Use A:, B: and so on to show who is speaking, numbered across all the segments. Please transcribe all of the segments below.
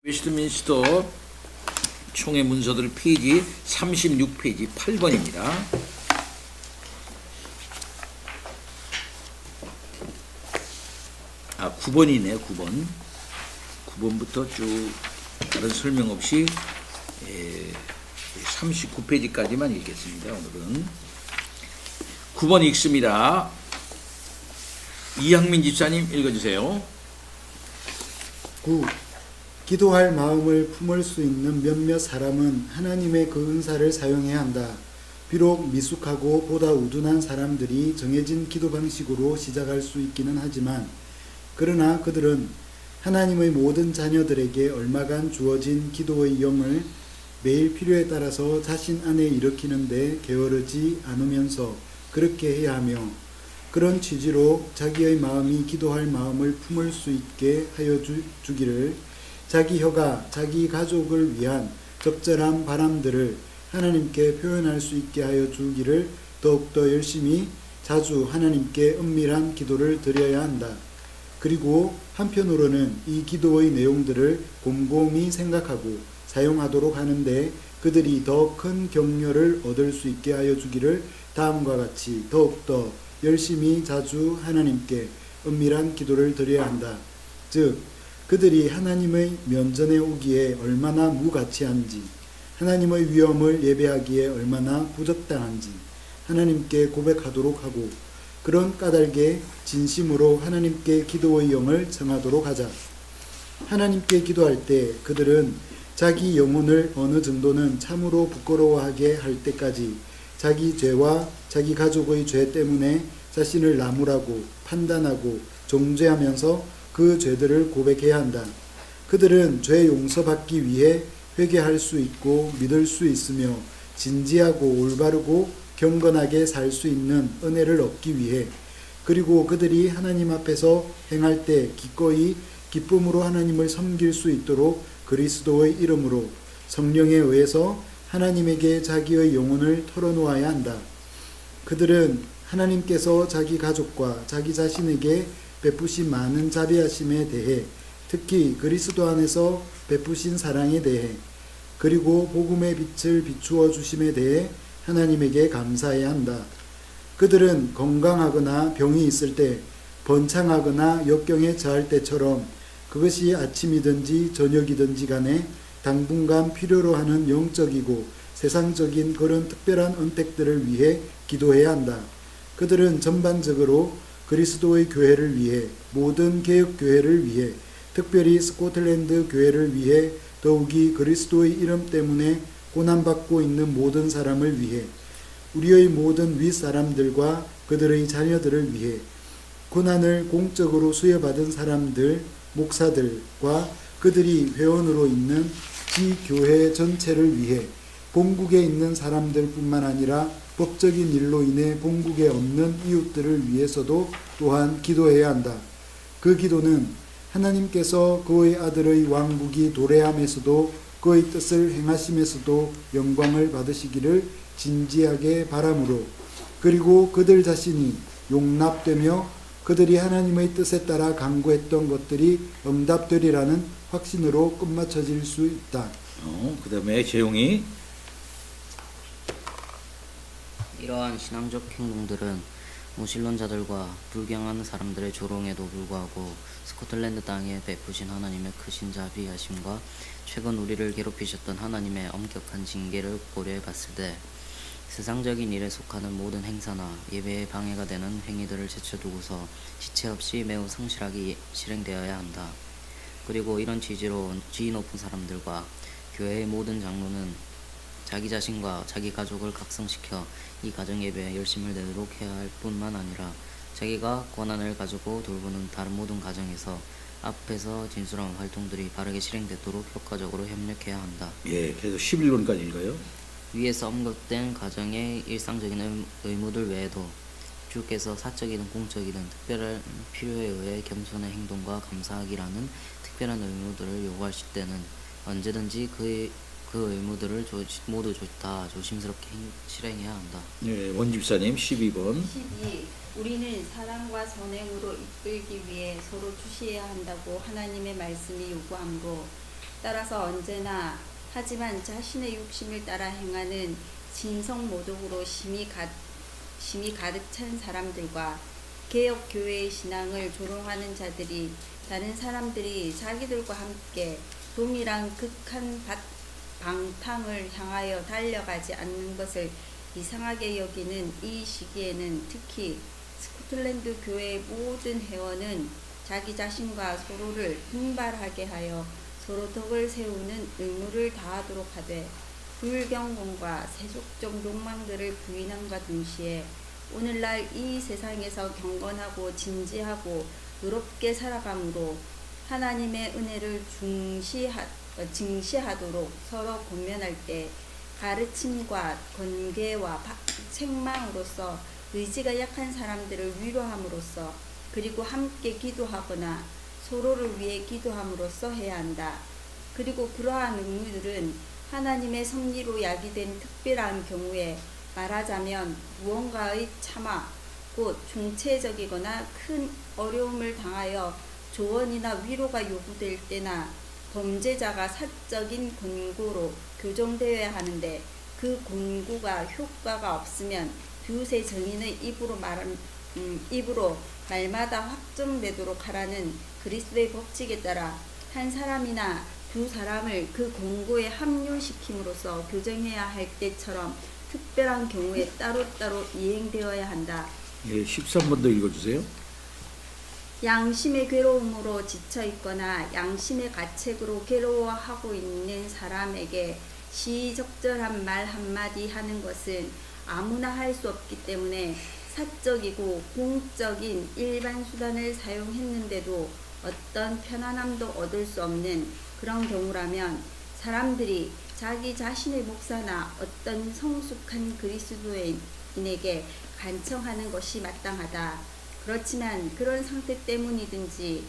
A: 웨스트민스터 총회 문서들 페이지 36페이지 8번입니다. 아, 9번이네. 9번. 9번부터 쭉 다른 설명 없이 39페이지까지만 읽겠습니다. 오늘은 9번 읽습니다. 이향민 집사님 읽어주세요.
B: 9. 기도할 마음을 품을 수 있는 몇몇 사람은 하나님의 그 은사를 사용해야 한다. 비록 미숙하고 보다 우둔한 사람들이 정해진 기도 방식으로 시작할 수 있기는 하지만, 그러나 그들은 하나님의 모든 자녀들에게 얼마간 주어진 기도의 영을 매일 필요에 따라서 자신 안에 일으키는데 게으르지 않으면서 그렇게 해야 하며, 그런 취지로 자기의 마음이 기도할 마음을 품을 수 있게 하여 주기를, 자기 혀가 자기 가족을 위한 적절한 바람들을 하나님께 표현할 수 있게 하여 주기를 더욱더 열심히 자주 하나님께 은밀한 기도를 드려야 한다. 그리고 한편으로는 이 기도의 내용들을 곰곰이 생각하고 사용하도록 하는데 그들이 더 큰 격려를 얻을 수 있게 하여 주기를 다음과 같이 더욱더 열심히 자주 하나님께 은밀한 기도를 드려야 한다. 즉, 그들이 하나님의 면전에 오기에 얼마나 무가치한지, 하나님의 위엄을 예배하기에 얼마나 부적당한지 하나님께 고백하도록 하고, 그런 까닭에 진심으로 하나님께 기도의 영을 청하도록 하자. 하나님께 기도할 때 그들은 자기 영혼을 어느 정도는 참으로 부끄러워하게 할 때까지 자기 죄와 자기 가족의 죄 때문에 자신을 나무라고 판단하고 정죄하면서 그 죄들을 고백해야 한다. 그들은 죄 용서받기 위해 회개할 수 있고 믿을 수 있으며 진지하고 올바르고 경건하게 살 수 있는 은혜를 얻기 위해, 그리고 그들이 하나님 앞에서 행할 때 기꺼이 기쁨으로 하나님을 섬길 수 있도록 그리스도의 이름으로 성령에 의해서 하나님에게 자기의 영혼을 털어놓아야 한다. 그들은 하나님께서 자기 가족과 자기 자신에게 베푸신 많은 자비하심에 대해, 특히 그리스도 안에서 베푸신 사랑에 대해, 그리고 복음의 빛을 비추어 주심에 대해 하나님에게 감사해야 한다. 그들은 건강하거나 병이 있을 때, 번창하거나 역경에 처할 때처럼 그것이 아침이든지 저녁이든지 간에 당분간 필요로 하는 영적이고 세상적인 그런 특별한 은택들을 위해 기도해야 한다. 그들은 전반적으로 그리스도의 교회를 위해, 모든 개혁교회를 위해, 특별히 스코틀랜드 교회를 위해, 더욱이 그리스도의 이름 때문에 고난받고 있는 모든 사람을 위해, 우리의 모든 윗사람들과 그들의 자녀들을 위해, 고난을 공적으로 수여받은 사람들, 목사들과 그들이 회원으로 있는 지교회 전체를 위해, 본국에 있는 사람들 뿐만 아니라 법적인 일로 인해 본국에 없는 이웃들을 위해서도 또한 기도해야 한다. 그 기도는 하나님께서 그의 아들의 왕국이 도래함에서도 그의 뜻을 행하심에서도 영광을 받으시기를 진지하게 바라므로, 그리고 그들 자신이 용납되며 그들이 하나님의 뜻에 따라 간구했던 것들이 응답되리라는 확신으로 끝마쳐질 수 있다.
A: 그 다음에 재용이
C: 이러한 신앙적 행동들은 무신론자들과 불경하는 사람들의 조롱에도 불구하고 스코틀랜드 땅에 베푸신 하나님의 크신 자비하심과 최근 우리를 괴롭히셨던 하나님의 엄격한 징계를 고려해 봤을 때 세상적인 일에 속하는 모든 행사나 예배에 방해가 되는 행위들을 제쳐두고서 지체 없이 매우 성실하게 실행되어야 한다. 그리고 이런 취지로 지위 높은 사람들과 교회의 모든 장로는 자기 자신과 자기 가족을 각성시켜 이 가정예배에 열심을 내도록 해야 할 뿐만 아니라 자기가 권한을 가지고 돌보는 다른 모든 가정에서 앞에서 진술한 활동들이 바르게 실행되도록 효과적으로 협력해야 한다.
A: 예, 그래서 11번까지 읽어요.
C: 위에서 언급된 가정의 일상적인 의무들 외에도 주께서 사적이든 공적이든 특별한 필요에 의해 겸손의 행동과 감사하기라는 특별한 의무들을 요구하실 때는 언제든지 그 의무들을 모두 다 조심스럽게 실행해야 한다.
A: 예, 원집사님 12번.
D: 12. 우리는 사랑과 선행으로 이끌기 위해 서로 주시해야 한다고 하나님의 말씀이 요구하므로 따라서 언제나 하지만 자신의 욕심을 따라 행하는 진성모독으로 심히 가득 찬 사람들과 개혁교회의 신앙을 조롱하는 자들이 다른 사람들이 자기들과 함께 동일한 극한 방탕을 향하여 달려가지 않는 것을 이상하게 여기는 이 시기에는 특히 스코틀랜드 교회의 모든 회원은 자기 자신과 서로를 분발하게 하여 서로 덕을 세우는 의무를 다하도록 하되 불경건과 세속적 욕망들을 부인함과 동시에 오늘날 이 세상에서 경건하고 진지하고 의롭게 살아감으로 하나님의 은혜를 증시하도록 서로 권면할 때 가르침과 권계와 책망으로서 의지가 약한 사람들을 위로함으로써 그리고 함께 기도하거나 서로를 위해 기도함으로써 해야 한다. 그리고 그러한 의무들은 하나님의 섭리로 야기된 특별한 경우에 말하자면 무언가의 참아 곧 총체적이거나 큰 어려움을 당하여 조언이나 위로가 요구될 때나 범죄자가 사적인 권고로 교정되어야 하는데 그 권고가 효과가 없으면 두세 정인의 입으로 말마다 확정되도록 하라는 그리스도의 법칙에 따라 한 사람이나 두 사람을 그 권고에 합류시킴으로써 교정해야 할 때처럼 특별한 경우에 따로따로 이행되어야 한다.
A: 예, 13번도 읽어주세요.
D: 양심의 괴로움으로 지쳐있거나 양심의 가책으로 괴로워하고 있는 사람에게 시적절한 말 한마디 하는 것은 아무나 할 수 없기 때문에 사적이고 공적인 일반 수단을 사용했는데도 어떤 편안함도 얻을 수 없는 그런 경우라면 사람들이 자기 자신의 목사나 어떤 성숙한 그리스도인에게 간청하는 것이 마땅하다. 그렇지만 그런 상태 때문이든지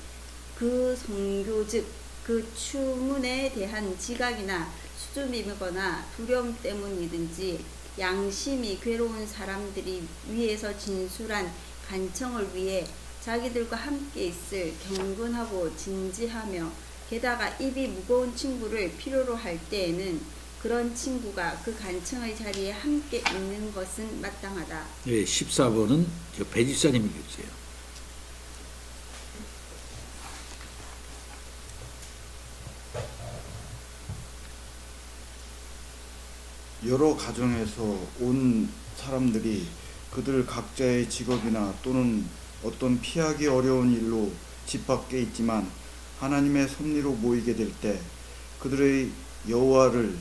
D: 그 선교 즉 그 추문에 대한 지각이나 수줍음이거나 두려움 때문이든지 양심이 괴로운 사람들이 위에서 진술한 간청을 위해 자기들과 함께 있을 경건하고 진지하며 게다가 입이 무거운 친구를 필요로 할 때에는 그런 친구가 그 간청의 자리에 함께 있는 것은 마땅하다.
A: 예, 14번은 배 집사님이 읽어주세요.
E: 여러 가정에서 온 사람들이 그들 각자의 직업이나 또는 어떤 피하기 어려운 일로 집 밖에 있지만 하나님의 섭리로 모이게 될 때 그들의 여호와를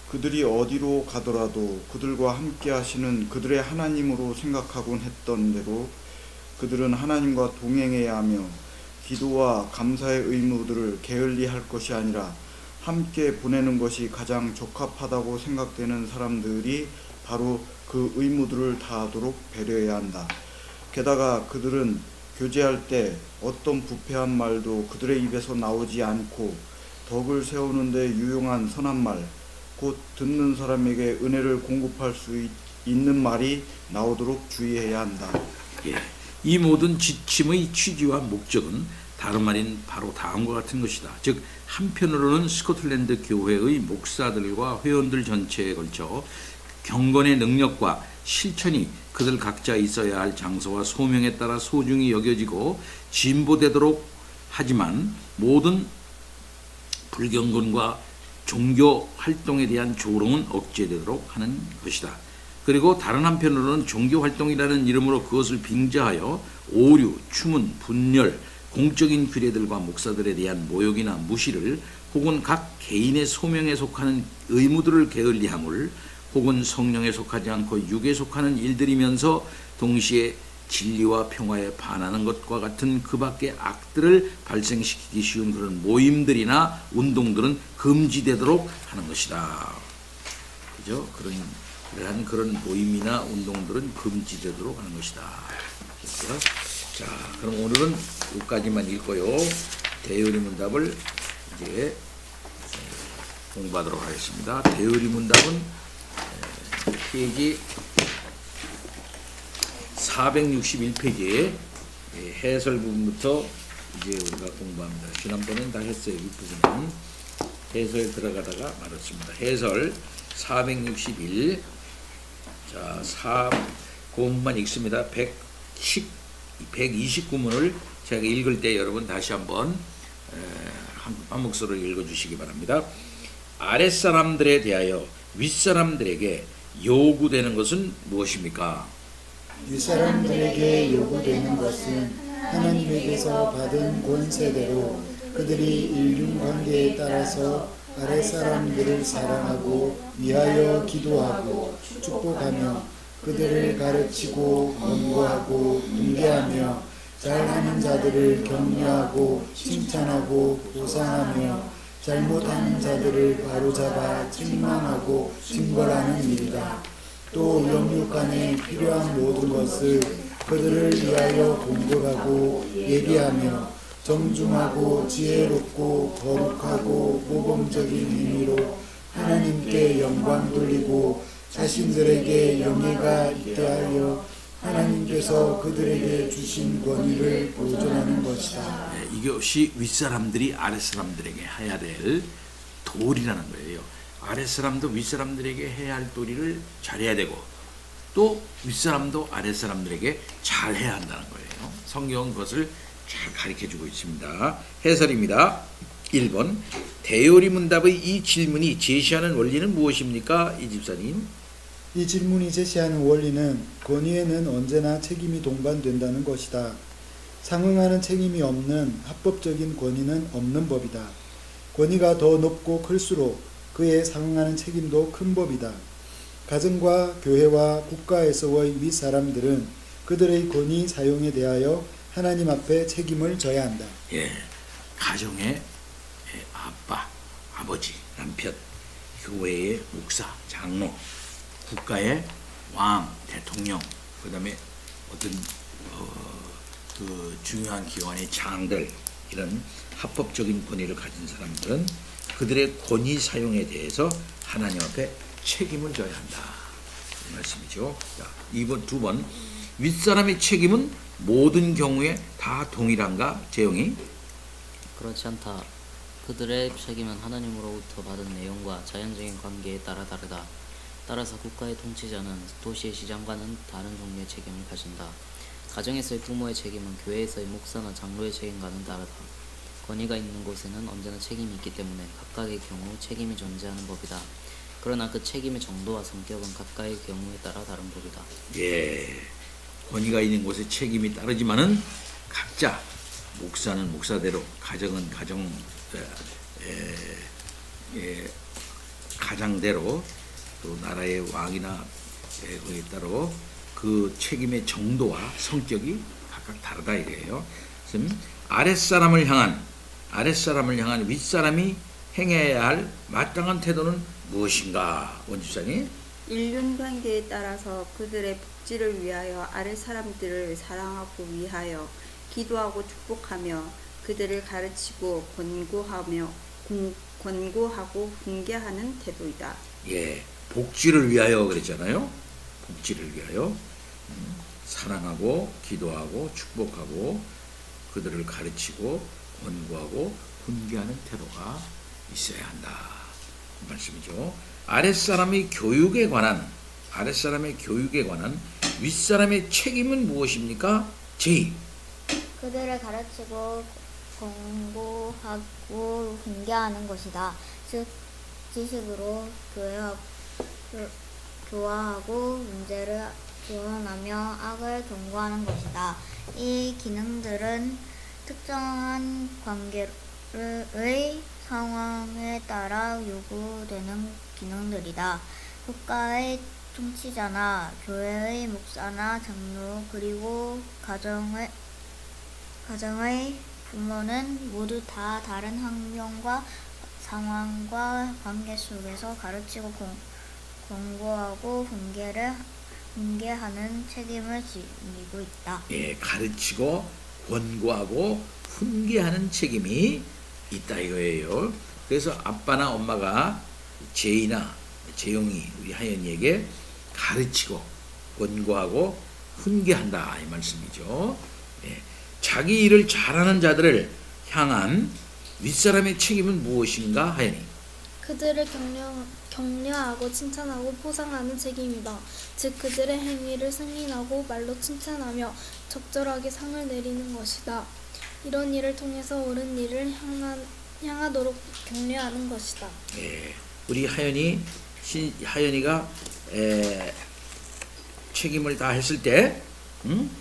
E: 그들이 어디로 가더라도 그들과 함께 하시는 그들의 하나님으로 생각하곤 했던 대로 그들은 하나님과 동행해야 하며 기도와 감사의 의무들을 게을리 할 것이 아니라 함께 보내는 것이 가장 적합하다고 생각되는 사람들이 바로 그 의무들을 다하도록 배려해야 한다. 게다가 그들은 교제할 때 어떤 부패한 말도 그들의 입에서 나오지 않고 덕을 세우는 데 유용한 선한 말, 곧 듣는 사람에게 은혜를 공급할 수 있는 말이 나오도록 주의해야 한다.
A: 예, 이 모든 지침의 취지와 목적은 다름 아닌 바로 다음과 같은 것이다. 즉 한편으로는 스코틀랜드 교회의 목사들과 회원들 전체에 걸쳐 경건의 능력과 실천이 그들 각자 있어야 할 장소와 소명에 따라 소중히 여겨지고 진보되도록 하지만 모든 불경건과 종교 활동에 대한 조롱은 억제되도록 하는 것이다. 그리고 다른 한편으로는 종교 활동이라는 이름으로 그것을 빙자하여 오류, 추문, 분열, 공적인 규례들과 목사들에 대한 모욕이나 무시를 혹은 각 개인의 소명에 속하는 의무들을 게을리함을 혹은 성령에 속하지 않고 육에 속하는 일들이면서 동시에 진리와 평화에 반하는 것과 같은 그 밖의 악들을 발생시키기 쉬운 그런 모임들이나 운동들은 금지되도록 하는 것이다. 그죠? 그런 모임이나 운동들은 금지되도록 하는 것이다. 그렇죠? 자, 그럼 오늘은 여기까지만 읽고요. 대의문답을 이제 공부하도록 하겠습니다. 대의문답은 페이지 461페이지에 해설 부분부터 이제 우리가 공부합니다. 지난번엔 다 했어요. 이 부분은 해설 들어가다가 말았습니다. 해설 461. 자, 그 부분만 읽습니다. 129문을 제가 읽을 때 여러분 다시 한번 한 목소리로 읽어주시기 바랍니다. 아랫사람들에 대하여 윗사람들에게 요구되는 것은 무엇입니까?
B: 윗사람들에게 요구되는 것은 하나님에게서 받은 권세대로 그들이 인륜관계에 따라서 아랫사람들을 사랑하고 위하여 기도하고 축복하며 그들을 가르치고 권고하고 훈계하며 잘하는 자들을 격려하고 칭찬하고 보상하며 잘못하는 자들을 바로잡아 책망하고 징벌하는 일이다. 또 영육간에 필요한 모든 것을 그들을 위하여 공급하고 예비하며 정중하고 지혜롭고 거룩하고 모범적인 행위로 하나님께 영광 돌리고 자신들에게 영예가 있게 하여 하나님께서 그들에게 주신 권위를 보존하는 것이다.
A: 네, 이것이 윗사람들이 아랫사람들에게 해야 될 도리라는 거예요. 아랫사람도 윗사람들에게 해야 할 도리를 잘해야 되고 또 윗사람도 아랫사람들에게 잘해야 한다는 거예요. 성경은 그것을 잘 가르쳐주고 있습니다. 해설입니다. 1번 대요리 문답의 이 질문이 제시하는 원리는 무엇입니까? 이 집사님.
B: 이 질문이 제시하는 원리는 권위에는 언제나 책임이 동반된다는 것이다. 상응하는 책임이 없는 합법적인 권위는 없는 법이다. 권위가 더 높고 클수록 그에 상응하는 책임도 큰 법이다. 가정과 교회와 국가에서의 윗사람들은 그들의 권위 사용에 대하여 하나님 앞에 책임을 져야 한다.
A: 예, 가정의 아빠, 아버지, 남편, 교회의 목사, 장로, 국가의 왕, 대통령, 그 다음에 어떤 그 중요한 기관의 장들, 이런 합법적인 권위를 가진 사람들은 그들의 권위 사용에 대해서 하나님 앞에 책임을 져야 한다. 이 말씀이죠. 자, 2번, 윗사람의 책임은 모든 경우에 다 동일한가? 재용이?
C: 그렇지 않다. 그들의 책임은 하나님으로부터 받은 내용과 자연적인 관계에 따라 다르다. 따라서 국가의 통치자는 도시의 시장과는 다른 종류의 책임을 가진다. 가정에서의 부모의 책임은 교회에서의 목사나 장로의 책임과는 다르다. 권위가 있는 곳에는 언제나 책임이 있기 때문에 각각의 경우 책임이 존재하는 법이다. 그러나 그 책임의 정도와 성격은 각각의 경우에 따라 다른 법이다.
A: 예, 권위가 있는 곳에 책임이 따르지만은 각자 목사는 목사대로, 가정은 가장대로, 또 나라의 왕이나 거기에 따라 그 책임의 정도와 성격이 각각 다르다 이거예요. 그래서 아랫사람을 향한 윗사람이 행해야 할 마땅한 태도는 무엇인가? 원집사님.
D: 인륜관계에 따라서 그들의 복지를 위하여 아랫사람들을 사랑하고 위하여 기도하고 축복하며 그들을 가르치고 권고하고 훈계하는 태도이다.
A: 예, 복지를 위하여 그랬잖아요. 복지를 위하여 사랑하고 기도하고 축복하고 그들을 가르치고 권고하고 훈계하는 태도가 있어야 한다. 그 말씀이죠. 아랫사람의 교육에 관한 윗사람의 책임은 무엇입니까? 제2.
F: 그들을 가르치고 권고하고 훈계하는 것이다. 즉 지식으로 교화하고 문제를 조언하며 악을 경고하는 것이다. 이 기능들은 특정한 관계의 상황에 따라 요구되는 기능들이다. 국가의 통치자나 교회의 목사나 장로 그리고 가정의 부모는 모두 다 다른 환경과 상황과 관계 속에서 가르치고 권고하고 훈계하는 책임을 지니고 있다.
A: 예, 가르치고 권고하고 훈계하는 책임이 있다 이거예요. 그래서 아빠나 엄마가 제이나 재용이 우리 하연이에게 가르치고 권고하고 훈계한다 이 말씀이죠. 예. 자기 일을 잘하는 자들을 향한 윗사람의 책임은 무엇인가 하여니
G: 그들을 격려하고 칭찬하고 포상하는 책임이다. 즉 그들의 행위를 승인하고 말로 칭찬하며 적절하게 상을 내리는 것이다. 이런 일을 통해서 옳은 일을 향하도록 격려하는 것이다.
A: 예, 우리 하연이가 책임을 다 했을 때,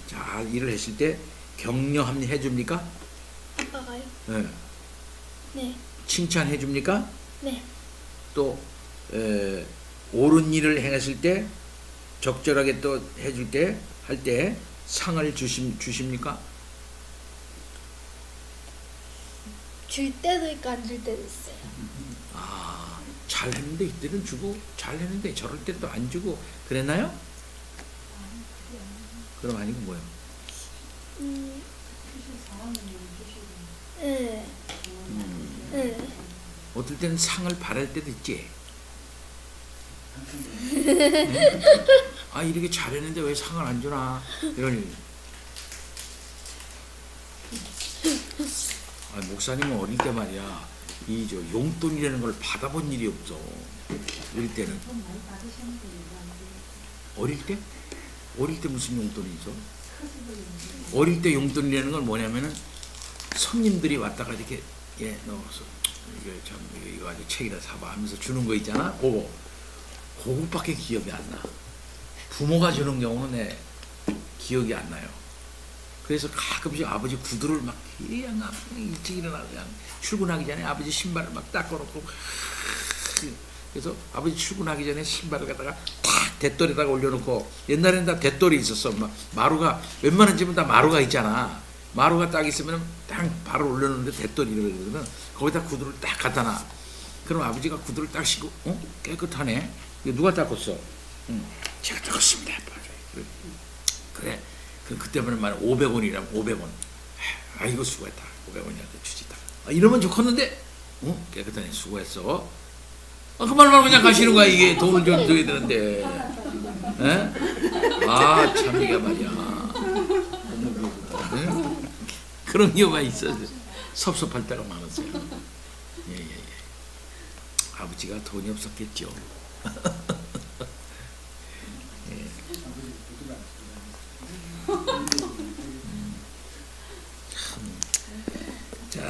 A: 잘 일을 했을 때 격려해 줍니까?
G: 아빠가요?
A: 예.
G: 네.
A: 칭찬해 줍니까?
G: 네.
A: 또 옳은 일을 행했을 때 적절하게 또 해줄 때 할 때 상을 주십니까?
G: 줄 때도 있고 안 줄 때도 있어요.
A: 아, 잘했는데 이때는 주고 잘했는데 저럴 때는 또 안 주고 그랬나요? 그럼 아니고 뭐예요?
G: 네. 네.
A: 어떨 때는 상을 바랄 때도 있지. 아 이렇게 잘했는데 왜 상을 안 주나 이런 일. 아, 목사님은 어릴 때 말이야 이 저 용돈이라는 걸 받아본 일이 없어. 어릴 때는. 어릴 때? 어릴 때 무슨 용돈이 있어? 어릴 때 용돈이라는 건 뭐냐면은 손님들이 왔다가 이렇게 넣어서 이게 참 이거 아주 책이라 사봐 하면서 주는 거 있잖아. 그거밖에 기억이 안 나. 부모가 주는 경우는 내 기억이 안 나요. 그래서 가끔씩 아버지 구두를 막 그냥 일찍 일어나서 그냥 출근하기 전에 아버지 신발을 막 닦아놓고 그래서 아버지 출근하기 전에 신발을 갖다가 탁 대떨에다가 올려놓고 옛날에는 다 대떨이 있었어. 막 마루가 웬만한 집은 다 마루가 있잖아. 마루가 딱 있으면 딱 바로 올려놓는데 대떨이라고 그러거든. 거기다 구두를 딱 갖다 놔. 그럼 아버지가 구두를 딱 신고 깨끗하네. 이거 누가 닦았어? 제가 닦았습니다. 그래. 그때만 말 500원이라고 500원. 아이고 수고했다. 500원이한테 주지다. 이러면 좋겠는데 깨끗하네 수고했어. 그 말만 그냥 가시는 거야. 이게 돈을 좀 줘야 되는데. 아 참 이게 말이야. 그런 경우가 있어. 섭섭할 때가 많았어요. 예. 아버지가 돈이 없었겠죠. 예. 자,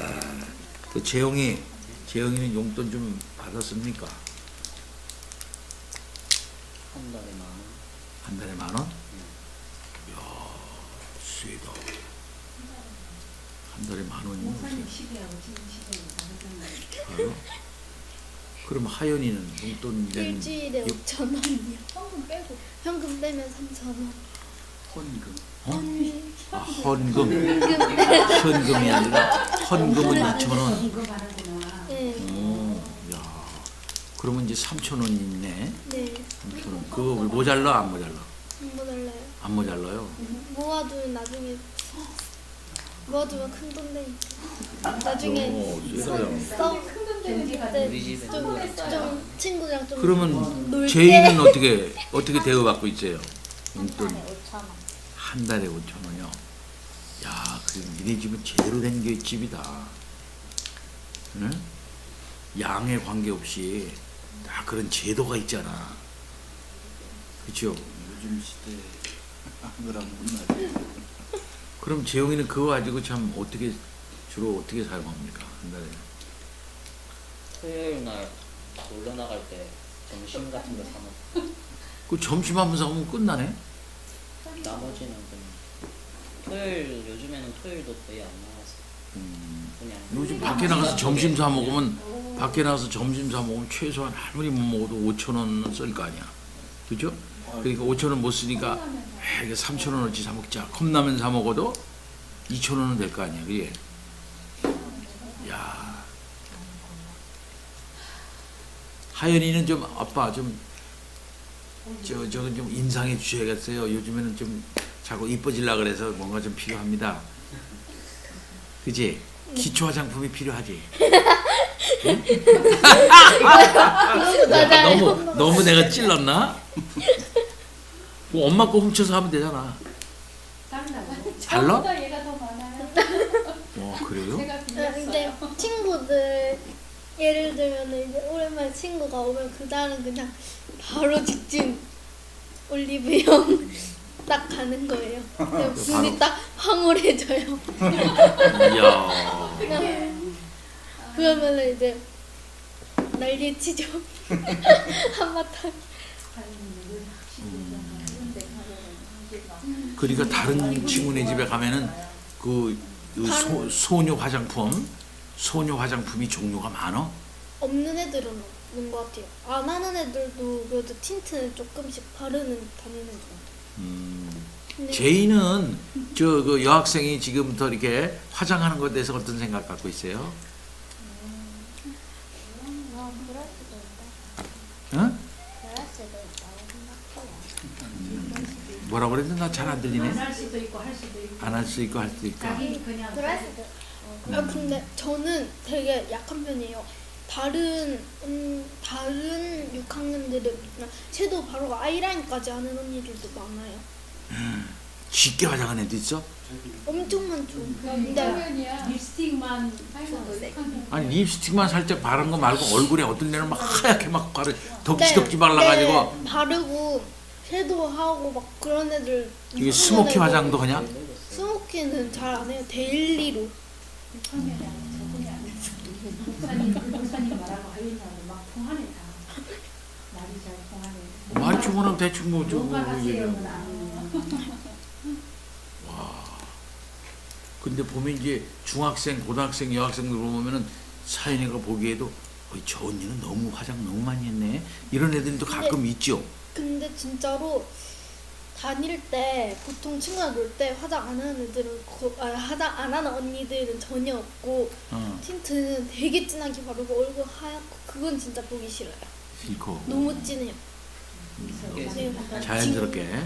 A: 그 재영이는 용돈 좀 받았습니까?
C: 한 달에 10,000원.
A: 한 달에 10,000원? 이야, 세다. 한 달에 10,000원이면 알아? 그럼 하연이는 용돈 내는
G: 일주일에 5,000원이요. 현금 빼고. 현금 빼면 3,000원.
A: 헌금? 아, 헌금. 현금이 아니라 헌금은 2,000원.
G: 네.
A: 야, 그러면 이제 3,000원 있네.
G: 네.
A: 3,000원. 그거 모자라 안 모자라?
G: 안 모자라요.
A: 안 모자라요.
G: 모아두면 나중에 모아두면 큰 돈 돼. 나중에
A: 오, 세상에.
C: 우리 집에
G: 좀 친구랑 좀
A: 그러면
G: 놀
A: 제이는 어떻게 대우받고 있어요? 용돈
F: 5,000원.
A: 한 달에 5,000원이요. 야, 그럼 니네 집은 제대로 된 게 집이다. 응? 양에 관계없이 다 그런 제도가 있잖아. 그렇죠?
E: 요즘 시대에 그런 문화죠.
A: 그럼 재용이는 그거 가지고 참 주로 어떻게 사용합니까? 한 달에?
C: 토요일 날 놀러 나갈 때 점심 같은 거 사 먹고
A: 그 점심 한번 사오면 끝나네?
C: 나머지는 그냥 요즘에는 토요일도 거의 안 나와서 그냥
A: 요즘 밖에 나가서 점심 사 먹으면 최소한 아무리 못 먹어도 5,000원은 쓸 거 아니야. 그죠? 그러니까 5,000원 못 쓰니까 이게 3,000원어치 사 먹자. 컵라면 사 먹어도 2,000원은 될 거 아니야. 그게. 야. 하연이는 좀 아빠 좀 인상해 주셔야겠어요. 요즘에는 좀 자꾸 이뻐지려 그래서 뭔가 좀 필요합니다. 그지? 기초 화장품이 필요하지. 응? 너무 내가 찔렀나? 뭐 엄마 거 훔쳐서 하면 되잖아. 달라?
G: 얘가 더 많아요.
A: 그래요?
G: 근데 친구들 예를 들면 이제 오랜만에 친구가 오면 그날은 그냥 바로 직진 올리브영 딱 가는 거예요. 그냥 눈이 딱 황홀해져요.
A: 이야.
G: 그러면은 이제 난리치죠. 한바탕.
A: 그러니까 다른 친구네 집에 가면은 그 소녀 화장품이 종류가 많어.
G: 없는 애들은 없는 것 같아요. 안 하는 애들도 그래도 틴트는 조금씩 바르는 다니는 것 같아요. 근데
A: 제이는 저 그 여학생이 지금부터 이렇게 화장하는 것에 대해서 어떤 생각 갖고 있어요?
F: 그럴 수도 있다.
A: 응?
F: 그럴 수도 있다고 생각해요.
A: 뭐라고 그랬는데 나 잘 안 들리네.
H: 안 할 수도 있고 할 수도 있고
A: 안 할 수 있고 할 수 있고.
H: 자기 그냥
F: 그럴 수도
G: 근데 저는 되게 약한 편이에요. 다른 6학년들은 그냥 섀도우 바르고 아이라인까지 하는 언니들도 많아요.
A: 쉽게 화장한 애도 있어?
G: 엄청 많죠. 근데
H: 그러면 립스틱만
A: 아니 립스틱만 살짝 바른 거 말고 얼굴에 어떤 데는 막 하얗게 막 바르 덕지덕지 발라가지고
G: 네, 바르고 섀도우 하고 막 그런 애들.
A: 이게 스모키 화장도 그냥?
G: 스모키는 잘 안 해요. 데일리로.
H: 목사님 말하고 하려고 막 통하네 다 말이 잘 통하네.
A: 말이 주문하면 대충 뭐 좀.
H: 뭐가 하세요?
A: 근데 보면 이제 중학생, 고등학생, 여학생들 보면은 사연이가 보기에도 저 언니는 너무 화장 너무 많이 했네 이런 애들도 가끔 있죠.
G: 근데 진짜로 다닐 때 보통 친구랑 놀 때 화장 안 하는 애들은 화장 안 하는 언니들은 전혀 없고 틴트는 되게 진하게 바르고 얼굴 하얗고 그건 진짜 보기 싫어요.
A: 싫고
G: 너무 진해요.
A: 자연스럽게.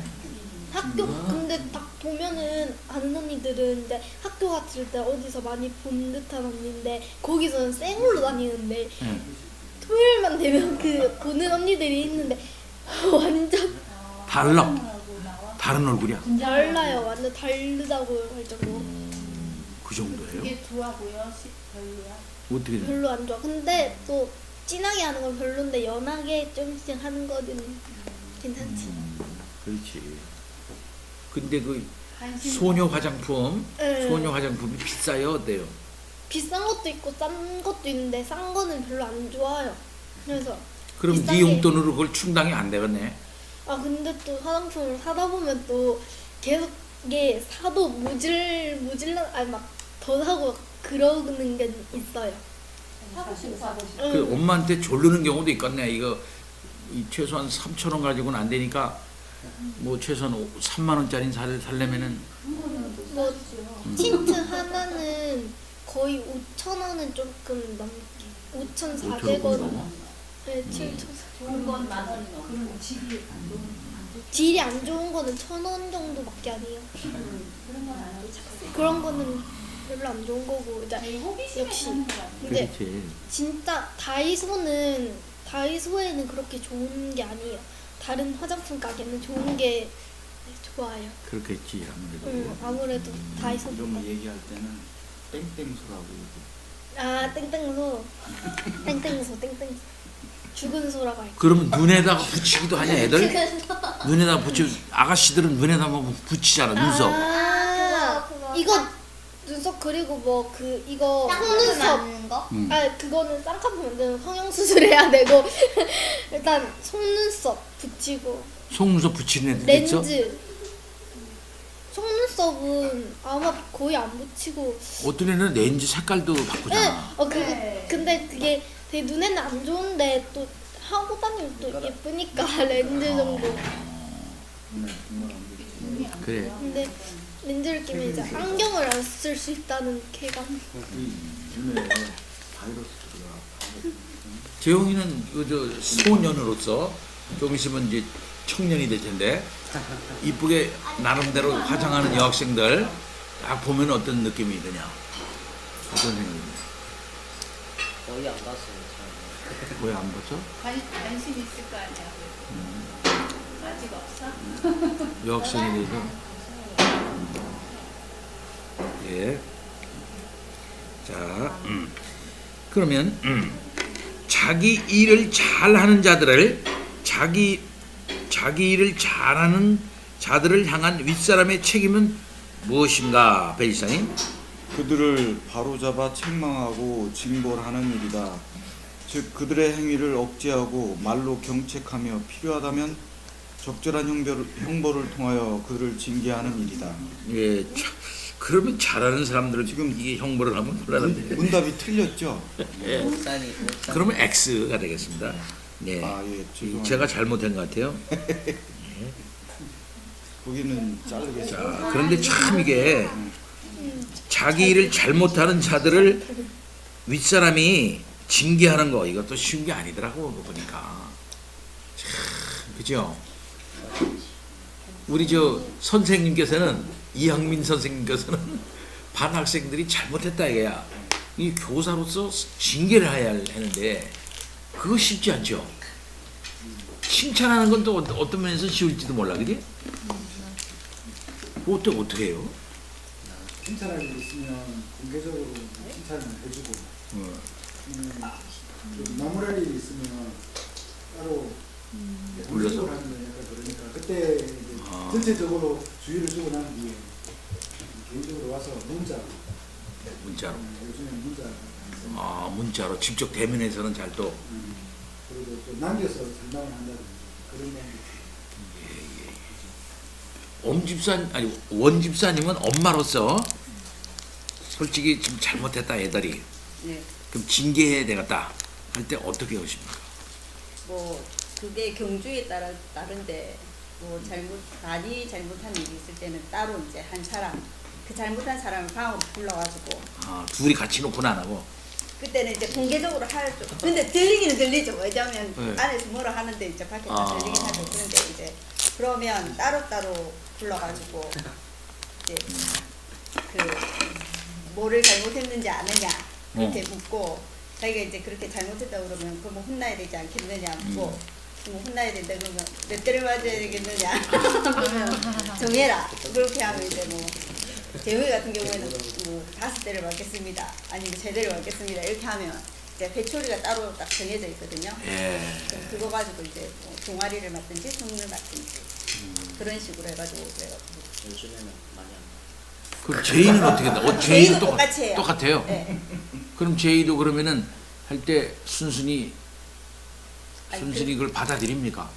G: 학교 근데 딱 보면은 아는 언니들은 이제 학교 갔을 때 어디서 많이 본 듯한 언니인데 거기서는 생얼로 다니는데
A: 예.
G: 토요일만 되면 그 보는 언니들이 있는데 완전
A: 달라. 다른 얼굴이야.
G: 달라요. 완전 다르다고 할 정도.
A: 그 정도예요.
H: 이게 좋아고요, 별로야.
A: 어떻게 돼?
G: 별로 안 좋아. 근데 또 진하게 하는 건 별론데 연하게 좀씩 하는 거는 괜찮지.
A: 그렇지. 근데 그
H: 관심
A: 소녀 화장품,
G: 네.
A: 소녀 화장품이 비싸요, 어때요?
G: 비싼 것도 있고 싼 것도 있는데 싼 거는 별로 안 좋아요. 그래서
A: 그럼
G: 비싼
A: 네
G: 게-
A: 용돈으로 그걸 충당이 안 되겠네.
G: 근데 또 화장품을 사다 보면 또 계속 이게 사도 모질라 아니 막 더 사고 그러는 게 있어요.
H: 사고 싶어.
A: 그 엄마한테 졸르는 경우도 있겠네. 이거 최소한 3,000원 가지고는 안 되니까 뭐 최소한 3만 원짜리 살려면은
G: 뭐 틴트 하나는 거의 5,000원은 조금 넘게 5,400원.
A: 넘어?
G: 네, 7,000원.
H: 좋은 건 만 원, 그런 질이
G: 질이 안 좋은 거는 1,000원 정도밖에 안 해요.
H: 그런 건 안 하고
G: 그런 거는 별로 안 좋은 거고 이제
H: 호기심에
G: 역시.
H: 사는 거 아니야?
G: 근데
A: 그렇지.
G: 진짜 다이소에는 그렇게 좋은 게 아니에요. 다른 화장품 가게는 좋은 게 좋아요.
A: 그렇겠지 아무래도.
G: 아무래도 다이소보다.
E: 좀 얘기할 때는 땡땡소라고
G: 땡땡소. 땡땡소. 죽은 소라고 할게요.
A: 그러면 눈에다가 붙이기도 하냐 애들? 눈에다가 붙여 아가씨들은 눈에다 뭐 붙이잖아 눈썹.
F: 그거
G: 이거 눈썹 그리고 뭐 이거 속눈썹.
F: 맞는 거?
G: 그거는 쌍꺼풀 만드는 성형수술 해야 되고 일단 속눈썹 붙이고
A: 속눈썹 붙이는 애들 있어?
G: 렌즈. 속눈썹은 아마 거의 안 붙이고.
A: 어떤 애는 렌즈 색깔도 바꾸잖아.
G: 근데 그게 되게 눈에는 안 좋은데 또 하고 다니면 또 예쁘니까 렌즈 정도.
A: 그래.
G: 근데 렌즈를 끼면 이제 안경을 안 쓸 수 있다는 쾌감.
A: 재용이는 그저 소년으로서 좀 있으면 이제 청년이 될 텐데 이쁘게 나름대로 화장하는 여학생들 딱 보면 어떤 느낌이 드냐? 어떤 생각이 드냐?
C: 거의 안 봤어요.
A: 왜 안 봤어?
H: 관심 있을 거 아니야. 아직 없어?
A: 여학생에 대해서. 예. 자, 그러면 자기 일을 잘하는 자들을 자기 일을 잘하는 자들을 향한 윗사람의 책임은 무엇인가, 배일사님?
E: 그들을 바로잡아 책망하고 징벌하는 일이다. 즉 그들의 행위를 억제하고 말로 경책하며 필요하다면 적절한 형벌을 통하여 그들을 징계하는 일이다.
A: 예, 그러면 잘하는 사람들을 지금 이게 형벌을 하면 곤란한데.
E: 문답이 틀렸죠?
A: 예. 그러면 X가 되겠습니다. 네.
E: 아, 예, 죄송합니다.
A: 제가 잘못한 것 같아요.
E: 거기는 자르겠습니다.
A: 자, 그런데 참 이게 자기 일을 잘못하는 자들을 윗사람이 징계하는 거, 이것도 쉬운 게 아니더라고 보니까. 참, 그죠? 우리 저 선생님께서는, 이항민 선생님께서는 반 학생들이 잘못했다 이거야. 이 교사로서 징계를 해야 하는데 그거 쉽지 않죠. 칭찬하는 건 또 어떤 면에서 쉬울지도 몰라, 그지? 그거 어떻게 해요?
B: 칭찬할 일 있으면 공개적으로 칭찬을 해주고 나무랄 일이 있으면 따로
A: 불러서?
B: 공식으로 하는 거니까 그러니까 그때 이제 전체적으로 주의를 주고 난 뒤에 개인적으로 와서 문자로 요즘에
A: 문자로 직접 대면해서는 잘 또.
B: 그리고 또 남겨서 상담을 한다든지 그런 방법.
A: 원 집사님은 엄마로서 솔직히 좀 잘못했다 애들이.
D: 네.
A: 그럼 징계해야 되겠다 할 때 어떻게 하십니까?
D: 뭐 그게 경주에 따라 다른데 뭐 많이 잘못한 일이 있을 때는 따로 이제 한 사람 그 잘못한 사람을 방으로 불러가지고
A: 둘이 같이 놓고는 안 하고.
D: 그때는 이제 공개적으로 하죠. 근데 들리기는 들리죠. 왜냐하면
A: 네.
D: 안에서 뭐라 하는데 이제 밖에서 들리긴 하죠. 그런데 이제 그러면 따로따로 불러가지고 이제 그 뭐를 잘못했는지 아느냐 이렇게 묻고 자기가 이제 그렇게 잘못했다 그러면 그럼 뭐 혼나야 되지 않겠느냐 묻고 뭐 혼나야 된다 그러면 몇 대를 맞아야 되겠느냐 그러면 정해라. 그렇게 하면 이제 뭐 재훈이 같은 경우에는 뭐 5대를 맞겠습니다. 아니면 3대를 맞겠습니다. 이렇게 하면 이제 회초리가 따로 딱 정해져 있거든요.
A: 예.
D: 그거 가지고 이제 뭐 종아리를 맞든지 손을 맞든지 그런 식으로 해가지고 그래가지고
C: 요즘에는 많이 안 나와요.
A: 그럼 제이는 어떻게 돼?
D: 제이도 똑같이 해요.
A: 똑같아요.
D: 네.
A: 그럼 제이도 그러면은 할 때 순순히
D: 아니,
A: 그걸 받아들입니까?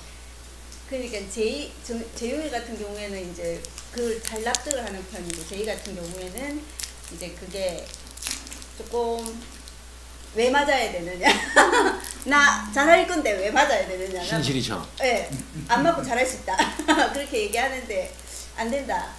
D: 그러니까 재용이 같은 경우에는 이제 그걸 잘 납득을 하는 편이고 제이 같은 경우에는 이제 그게 조금 왜 맞아야 되느냐 나 잘할 건데 왜 맞아야 되느냐
A: 신실이처럼.
D: 네, 안 맞고 잘할 수 있다 그렇게 얘기하는데 안 된다.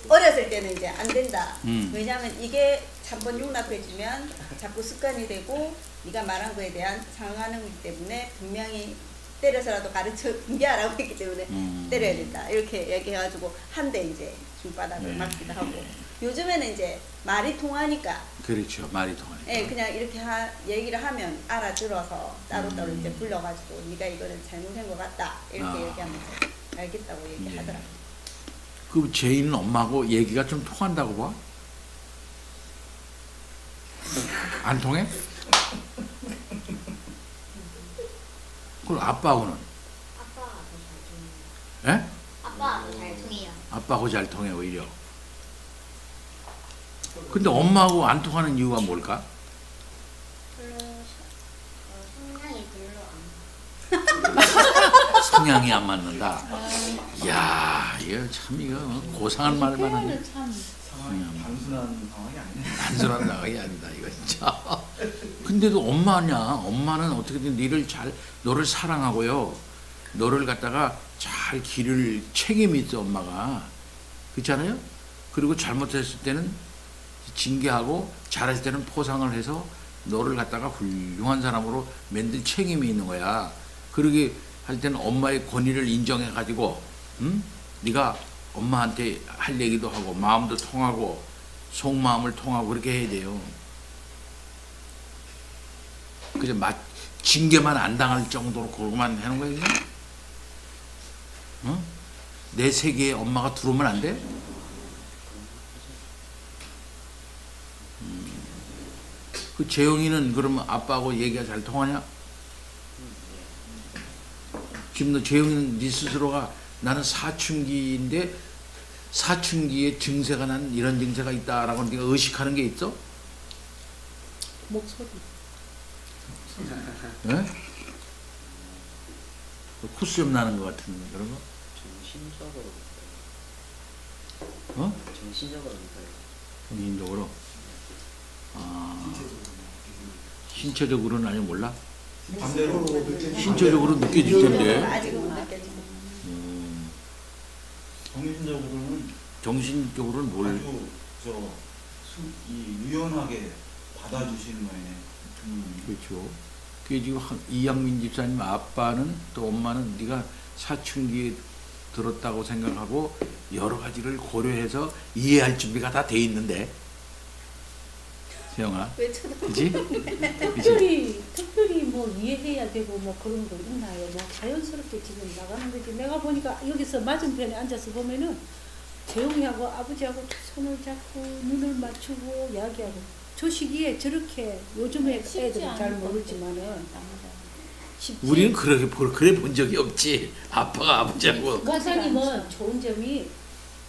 D: 어렸을 때는 이제 안 된다. 왜냐하면 이게 한번 용납해주면 자꾸 습관이 되고 네가 말한 거에 대한 상응하는 거기 때문에 분명히 때려서라도 가르쳐 분개하라고 했기 때문에 때려야 된다. 이렇게 얘기해가지고 한 대 이제 손바닥을 맞기도 하고 요즘에는 이제 말이 통하니까
A: 그렇죠. 말이 통하니까.
D: 예, 그냥 이렇게 얘기를 하면 알아들어서 따로따로 이제 불러가지고 네가 이거는 잘못한 것 같다. 이렇게 얘기하면서 알겠다고 얘기하더라고요.
A: 그 제이는 엄마하고 얘기가 좀 통한다고 봐? 안 통해? 그럼 아빠하고는?
F: 아빠가 더 잘 통해요.
A: 예?
F: 아빠가 더 잘 통해요.
A: 아빠하고 잘 통해 오히려. 근데 엄마하고 안 통하는 이유가 뭘까?
F: 별로 성향이 별로 안
A: 성향이 안 맞는다. 이야, 이거 참 이거 고상한 말만 하네.
H: 표현은 참
E: 상황이 단순한 상황이 아니에요.
A: 단순한 상황이 아니다 이거 진짜. 근데도 엄마냐? 엄마는 어떻게든 너를 사랑하고요. 너를 갖다가 잘 기를 책임이 있어 엄마가. 그렇잖아요? 그리고 잘못했을 때는 징계하고 잘했을 때는 포상을 해서 너를 갖다가 훌륭한 사람으로 만들 책임이 있는 거야. 그러게 할 때는 엄마의 권위를 인정해 가지고, 네가 엄마한테 할 얘기도 하고 마음도 통하고 속마음을 통하고 그렇게 해야 돼요. 그저 징계만 안 당할 정도로 그것만 하는 거야 그냥? 어? 내 세계에 엄마가 들어오면 안 돼? 그 재영이는 그러면 아빠하고 얘기가 잘 통하냐? 지금 너 재영이는 네 스스로가 나는 사춘기인데 사춘기에 증세가 난 이런 증세가 있다라고 네가 의식하는 게 있어?
H: 목소리.
A: 예? 쿠스염 나는 것 같은 그런 거?
C: 정신적으로
A: 어?
C: 정신적으로 못해요.
A: 정신적으로? 아, 신체적으로는 아직 몰라?
E: 반대로
A: 신체적으로 느껴질 텐데.
D: 아직은 못 느껴지고.
E: 정신적으로는
A: 정신적으로는 뭘?
E: 아주 이 유연하게 받아주시는 거예요.
A: 그렇죠. 그게 지금 이양민 집사님 아빠는 또 엄마는 네가 사춘기에 들었다고 생각하고 여러 가지를 고려해서 이해할 준비가 다 돼 있는데. 세영아,
D: 왜 쳐다보고.
A: 그지?
H: 특별히 뭐 이해해야 되고 뭐 그런 거 있나요? 뭐 자연스럽게 지금 나가는 거지. 내가 보니까 여기서 맞은편에 앉아서 보면은 재용이하고 아버지하고 손을 잡고 눈을 맞추고 이야기하고 저 시기에 저렇게 요즘에 애들은 잘 모르지만은 쉽지.
A: 우리는 그래 본 적이 없지. 아빠가 아버지하고.
H: 목사님은 좋은 점이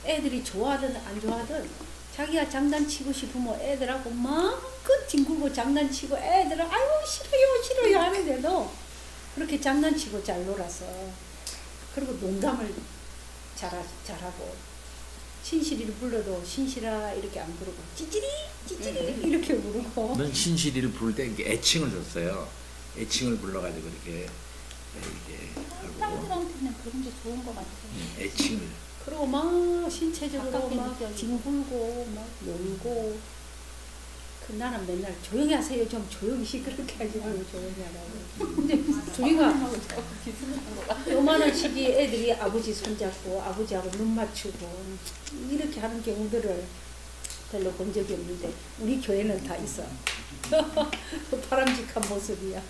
H: 애들이 좋아하든 안 좋아하든 자기가 장난치고 싶으면 애들하고 마음껏 뒹굴고 장난치고 애들은 아유 싫어요 하는데도 그렇게 장난치고 잘 놀아서 그리고 농담을 잘하고 신실이를 불러도 신실아 이렇게 안 부르고 찌찌리 이렇게 부르고
A: 넌 신실이를 부를 때 이렇게 애칭을 줬어요. 애칭을 불러가지고 이렇게 하고
H: 사람들한테는 그런 게 좋은 것 같아요.
A: 애칭을.
H: 그리고 막 신체적으로
C: 가깝게
H: 막
C: 느껴지고.
H: 뒹굴고 막 놀고 그 나는 맨날 조용히 하세요 좀 조용히 시끄럽게 하지 말고 조용히 하라고 근데 저희가 요만한 시기 애들이 아버지 손잡고 아버지하고 눈 맞추고 이렇게 하는 경우들을 별로 본 적이 없는데 우리 교회는 다 있어 바람직한 모습이야.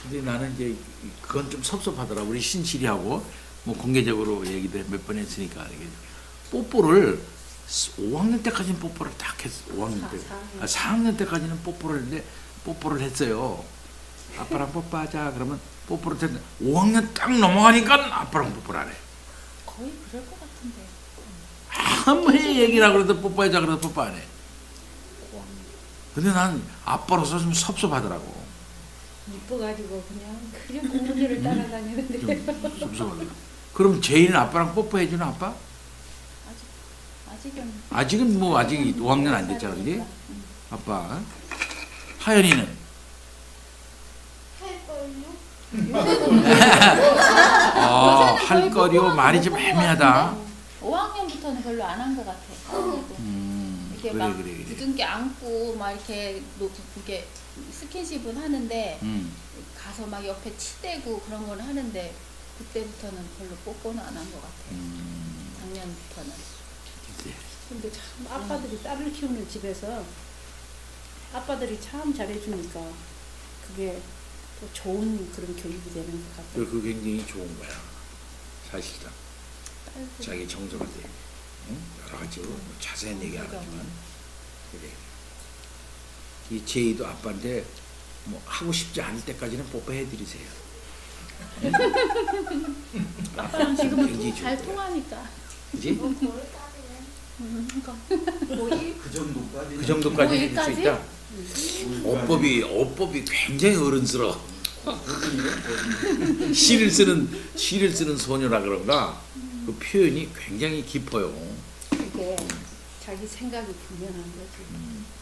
A: 근데 나는 이제 그건 좀 섭섭하더라. 우리 신실이하고 뭐 공개적으로 얘기도 몇 번 했으니까 이게 뽀뽀를 5학년 때까지는 뽀뽀를 딱 했어. 5학년 때. 4학년 때까지는 뽀뽀를 했어요. 아빠랑 뽀뽀하자 그러면 뽀뽀를 했는데 5학년 딱 넘어가니까 아빠랑 뽀뽀를 안 해.
H: 거의 그럴 것 같은데.
A: 아무리 얘기를 하고 그래도 뽀뽀하자 그래도 뽀뽀 안 해. 근데 난 아빠로서 좀 섭섭하더라고.
H: 이뻐가지고 그냥 공문들을 따라다니는데
A: 좀 섭섭하더라고. 그럼 제이는 아빠랑 뽀뽀해주나 아빠? 아직은 뭐 아직 5학년 안 됐잖아, 그지? 아빠. 하연이는? 할 거리요 말이 좀 애매하다.
I: 5학년부터는 별로 안 한 것 같아. 이렇게
A: 그래,
I: 막
A: 그래.
I: 부둥켜 안고 막 이렇게 스킨십은 하는데 가서 막 옆에 치대고 그런 건 하는데 그때부터는 별로 뽀뽀는 안 한 것 같아. 작년부터는.
H: 근데 참 아빠들이 딸을 키우는 집에서 아빠들이 참 잘해주니까 그게 또 좋은 그런 교육이 되는 것 같아요.
A: 그 굉장히 좋은 거야. 사실상. 자기 정성을 대. 여러 가지로 뭐 자세한 얘기 안 하지만. 그래. 이 제이도 아빠한테 뭐 하고 싶지 않을 때까지는 뽀뽀해드리세요.
I: 아빠랑 지금
A: 굉장히
I: 잘
A: 좋고요.
I: 통하니까.
A: 그지? 그
I: 고1
A: 정도까지 해줄 수 있다. 어법이 굉장히 어른스러워. 시를 쓰는 소녀라 그런가 그 표현이 굉장히 깊어요.
H: 그게 자기 생각이 분명한 거지.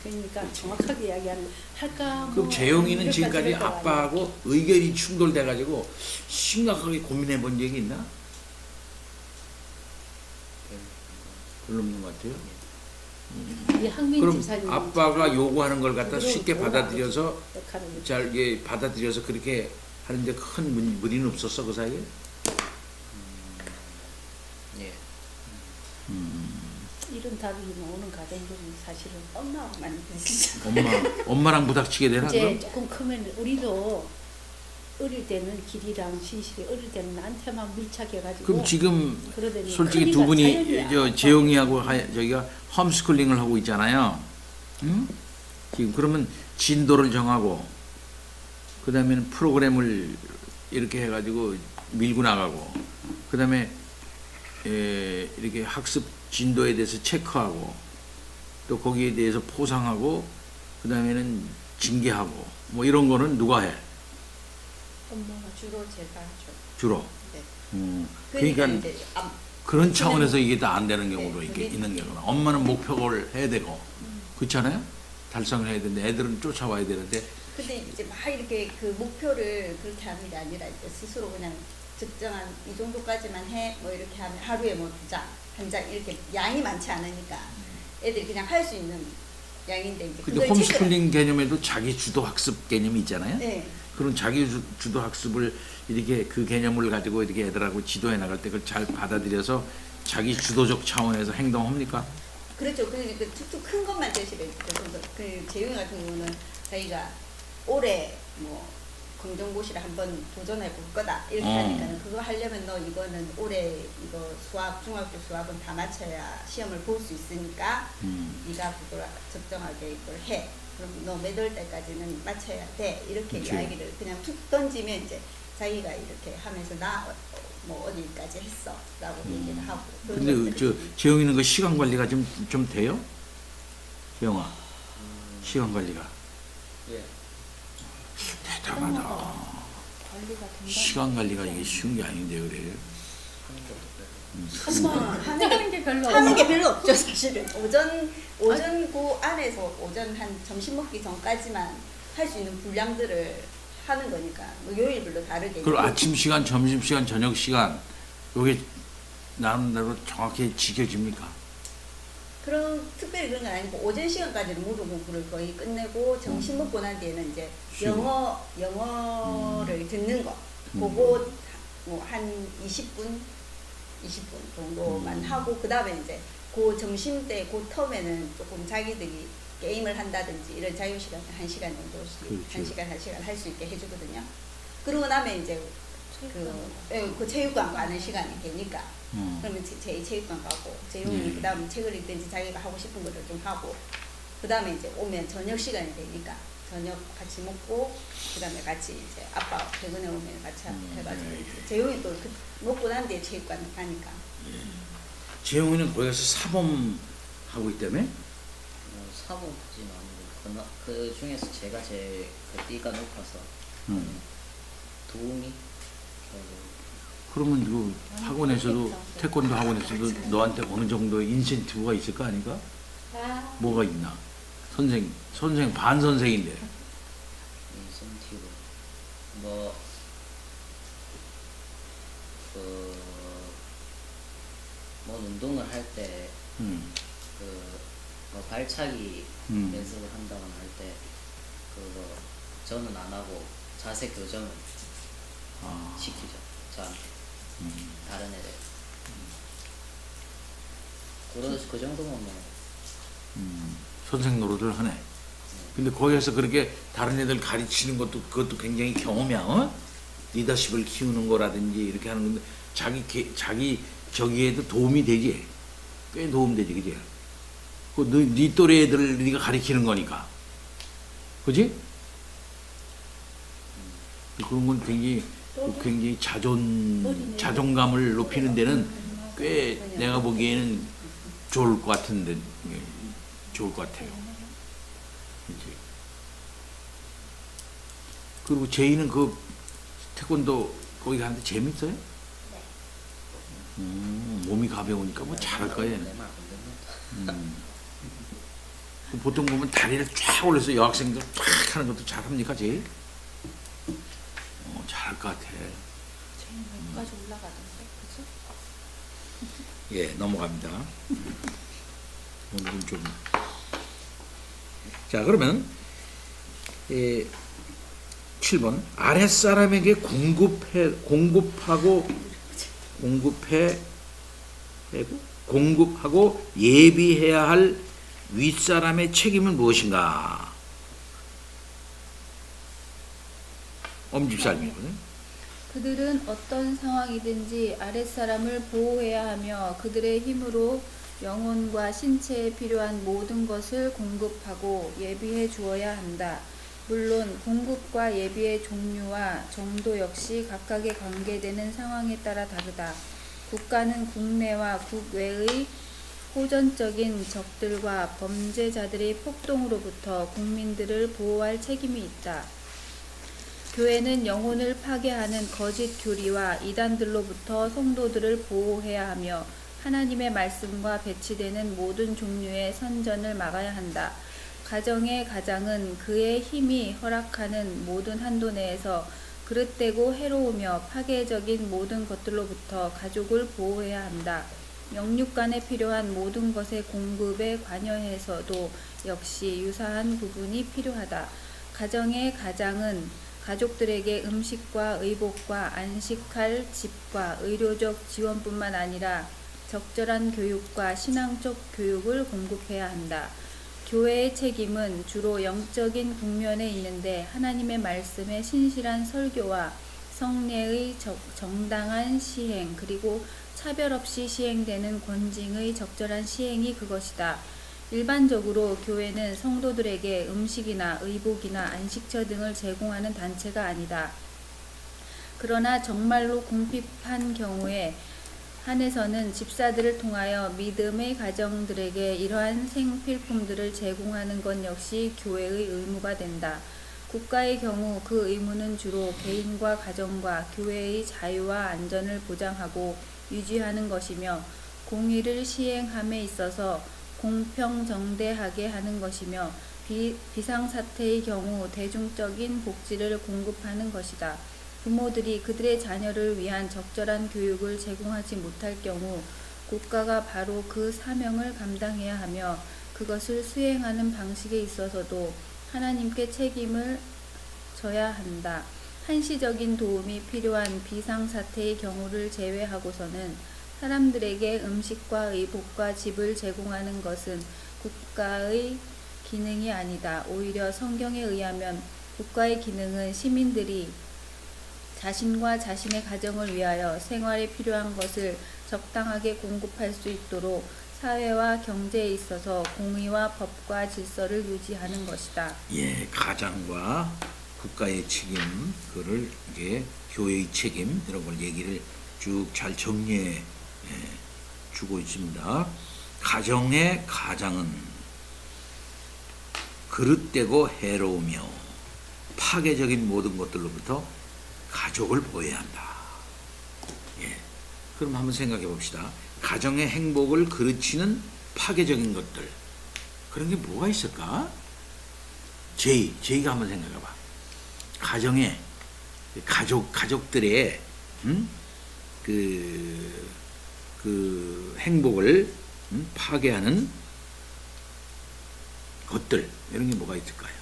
H: 그러니까 정확하게 이야기하는 할까 뭐
A: 그럼 재용이는
H: 이럴까
A: 지금까지
H: 저럴까
A: 아빠하고 의견이 충돌돼가지고 심각하게 고민해 본 적이 있나? 별로 없는 것 같아요.
H: 이 항민
A: 그럼
H: 집사님
A: 아빠가 요구하는 걸 갖다 쉽게 받아들여서
H: 역할을
A: 잘 예, 받아들여서 그렇게 하는데 큰 무리는 없었어 그 사이에?
C: 예.
H: 이런 답이 나오는 가정들이 사실은 너무나 많이 있어요.
A: 엄마랑 부닥치게 되나
H: 이제
A: 그럼?
H: 조금 크면 우리도 어릴 때는 길이랑 신실이 어릴 때는 나한테만 밀착해가지고
A: 그럼 지금
H: 그러더니
A: 솔직히
H: 크니까
A: 두 분이
H: 자연히
A: 저
H: 아빠.
A: 재용이하고 저기가 홈스쿨링을 하고 있잖아요. 응? 지금 그러면 진도를 정하고 그 다음에는 프로그램을 이렇게 해가지고 밀고 나가고 그 다음에 이렇게 학습 진도에 대해서 체크하고 또 거기에 대해서 포상하고 그 다음에는 징계하고 뭐 이런 거는 누가 해?
I: 주로 제가 하죠.
A: 주로.
I: 네.
D: 그러니까
A: 그러니까
D: 이제
A: 그런 차원에서 이게 다 안 되는 경우도
D: 네,
A: 이렇게
D: 그게-
A: 있는 경우는 엄마는 목표를 해야 되고 그렇지 않아요? 달성을 해야 되는데 애들은 쫓아와야 되는데
D: 근데 이제 막 이렇게 그 목표를 그렇게 하는 게 아니라 이제 스스로 그냥 적정한 이 정도까지만 해 뭐 이렇게 하면 하루에 뭐 2장, 1장 이렇게 양이 많지 않으니까 애들이 그냥 할 수 있는 양인데 이제
A: 근데
D: 그걸
A: 홈스쿨링 개념에도 자기 주도 학습 개념이 있잖아요.
D: 네.
A: 그런 자기 주도 학습을 이렇게 그 개념을 가지고 이렇게 애들하고 지도해 나갈 때 그걸 잘 받아들여서 자기 주도적 차원에서 행동합니까?
D: 그렇죠. 그 툭툭 큰 것만 제시를 그 재용이 같은 경우는 저희가 올해 뭐 검정고시를 한번 도전해 볼 거다 이렇게 하니까는 그거 하려면 너 이거는 올해 이거 수학 중학교 수학은 다 맞춰야 시험을 볼 수 있으니까 네가 그걸 적정하게 이걸 해. 그럼 너 몇 월 때까지는 맞춰야 돼. 이렇게
A: 그렇죠.
D: 이야기를 그냥 툭 던지면 이제 자기가 이렇게 하면서 나 뭐 어디까지 했어라고 얘기를 하고. 그런
A: 근데
D: 것들이
A: 저 재영이는 그 시간 관리가 좀 돼요? 재영아, 시간 관리가
C: 예.
A: 대단하다.
I: 관리가 된다.
A: 시간 관리가 이게 쉬운 게 아닌데 그래.
I: 하는 게 별로
D: 하는 게
I: 없어.
D: 별로 없죠 사실은. 오전 그 안에서 오전 한 점심 먹기 전까지만 할 수 있는 분량들을 하는 거니까 뭐 요일별로 다르게.
A: 그리고 아침 시간, 점심 시간, 저녁 시간 요게 나름대로 정확히 지켜집니까?
D: 그런 특별히 그런 건 아니고 오전 시간까지는 무료 공부를 거의 끝내고 점심 먹고 난 뒤에는 이제
A: 쉬고.
D: 영어를 듣는 거 그거 뭐 한 20분 정도만 하고 그 다음에 이제 그 점심 때 그 텀에는 조금 자기들이 게임을 한다든지 이런 자유시간 1시간 정도씩
A: 그렇죠.
D: 1시간 할 수 있게 해주거든요. 그러고 나면 이제 그 체육관 가는 시간이 되니까 그러면 제2체육관 가고 재용이는 그 다음에 책을 읽든지 자기가 하고 싶은 거를 좀 하고 그 다음에 이제 오면 저녁 시간이 되니까 저녁 같이 먹고 그 다음에 같이 이제 아빠 퇴근해 오면 같이 해가지고 이제 재용이 또 먹고 난 뒤에 체육관 가니까
A: 재영이는 거기 가서 사범 하고 있다며?
C: 사고까지는 아니고 그 중에서 제가 제일 그 띠가 높아서 도움이
A: 그러면 그 학원에서도 태권도 학원에서도 너한테 어느 정도의 인센티브가 있을 거 아닌가? 뭐가 있나? 선생 반 선생인데.
C: 인센티브 뭐 운동을 할 때 뭐 발차기 연습을 한다거나 할 때 그거 저는 안 하고 자세 교정을 시키죠. 저한테 다른 애들. 그 정도면 뭐
A: 선생 노릇을 하네. 근데 거기에서 그렇게 다른 애들 가르치는 것도 그것도 굉장히 경험이야. 어? 리더십을 키우는 거라든지 이렇게 하는 건데 자기 저기에도 도움이 되지. 꽤 도움되지, 그지? 네 또래 애들을 네가 가르치는 거니까, 그지? 그런 건 굉장히 자존감을 높이는 데는 꽤 내가 보기에는 좋을 것 같은데 좋을 것 같아요. 이제 그리고 제이는 그 태권도 거기 가는데 재밌어요? 몸이 가벼우니까 뭐 잘할 거예요.
C: 내말 안 듣는다.
A: 보통 보면 다리를 쫙 올려서 여학생들 쫙 하는 것도 잘합니까, 제이? 잘할 것 같아.
I: 여기까지 올라가던데, 그죠?
A: 예, 넘어갑니다. 오늘은 좀. 자, 그러면 7번 아랫사람에게 공급하고 예비해야 할 윗사람의 책임은 무엇인가? 엄집살이거든요.
I: 그들은 어떤 상황이든지 아랫사람을 보호해야 하며 그들의 힘으로 영혼과 신체에 필요한 모든 것을 공급하고 예비해 주어야 한다. 물론 공급과 예비의 종류와 정도 역시 각각의 관계되는 상황에 따라 다르다. 국가는 국내와 국외의 호전적인 적들과 범죄자들의 폭동으로부터 국민들을 보호할 책임이 있다. 교회는 영혼을 파괴하는 거짓 교리와 이단들로부터 성도들을 보호해야 하며 하나님의 말씀과 배치되는 모든 종류의 선전을 막아야 한다. 가정의 가장은 그의 힘이 허락하는 모든 한도 내에서 그릇되고 해로우며 파괴적인 모든 것들로부터 가족을 보호해야 한다. 영육간에 필요한 모든 것의 공급에 관여해서도 역시 유사한 부분이 필요하다. 가정의 가장은 가족들에게 음식과 의복과 안식할 집과 의료적 지원뿐만 아니라 적절한 교육과 신앙적 교육을 공급해야 한다. 교회의 책임은 주로 영적인 국면에 있는데 하나님의 말씀의 신실한 설교와 성례의 정당한 시행 그리고 차별 없이 시행되는 권징의 적절한 시행이 그것이다. 일반적으로 교회는 성도들에게 음식이나 의복이나 안식처 등을 제공하는 단체가 아니다. 그러나 정말로 궁핍한 경우에 한해서는 집사들을 통하여 믿음의 가정들에게 이러한 생필품들을 제공하는 것 역시 교회의 의무가 된다. 국가의 경우 그 의무는 주로 개인과 가정과 교회의 자유와 안전을 보장하고 유지하는 것이며 공의를 시행함에 있어서 공평정대하게 하는 것이며 비상사태의 경우 대중적인 복지를 공급하는 것이다. 부모들이 그들의 자녀를 위한 적절한 교육을 제공하지 못할 경우 국가가 바로 그 사명을 감당해야 하며 그것을 수행하는 방식에 있어서도 하나님께 책임을 져야 한다. 한시적인 도움이 필요한 비상사태의 경우를 제외하고서는 사람들에게 음식과 의복과 집을 제공하는 것은 국가의 기능이 아니다. 오히려 성경에 의하면 국가의 기능은 시민들이 자신과 자신의 가정을 위하여 생활에 필요한 것을 적당하게 공급할 수 있도록 사회와 경제에 있어서 공의와 법과 질서를 유지하는 것이다.
A: 예, 가장과 국가의 책임, 그를 이제 교회의 책임 이런 걸 얘기를 쭉 잘 정리해 주고 있습니다. 가정의 가장은 그릇되고 해로우며 파괴적인 모든 것들로부터 가족을 보호해야 한다. 예. 그럼 한번 생각해 봅시다. 가정의 행복을 그르치는 파괴적인 것들. 그런 게 뭐가 있을까? 제이가 한번 생각해 봐. 가정의 가족들의 그 행복을 파괴하는 것들, 이런 게 뭐가 있을까요?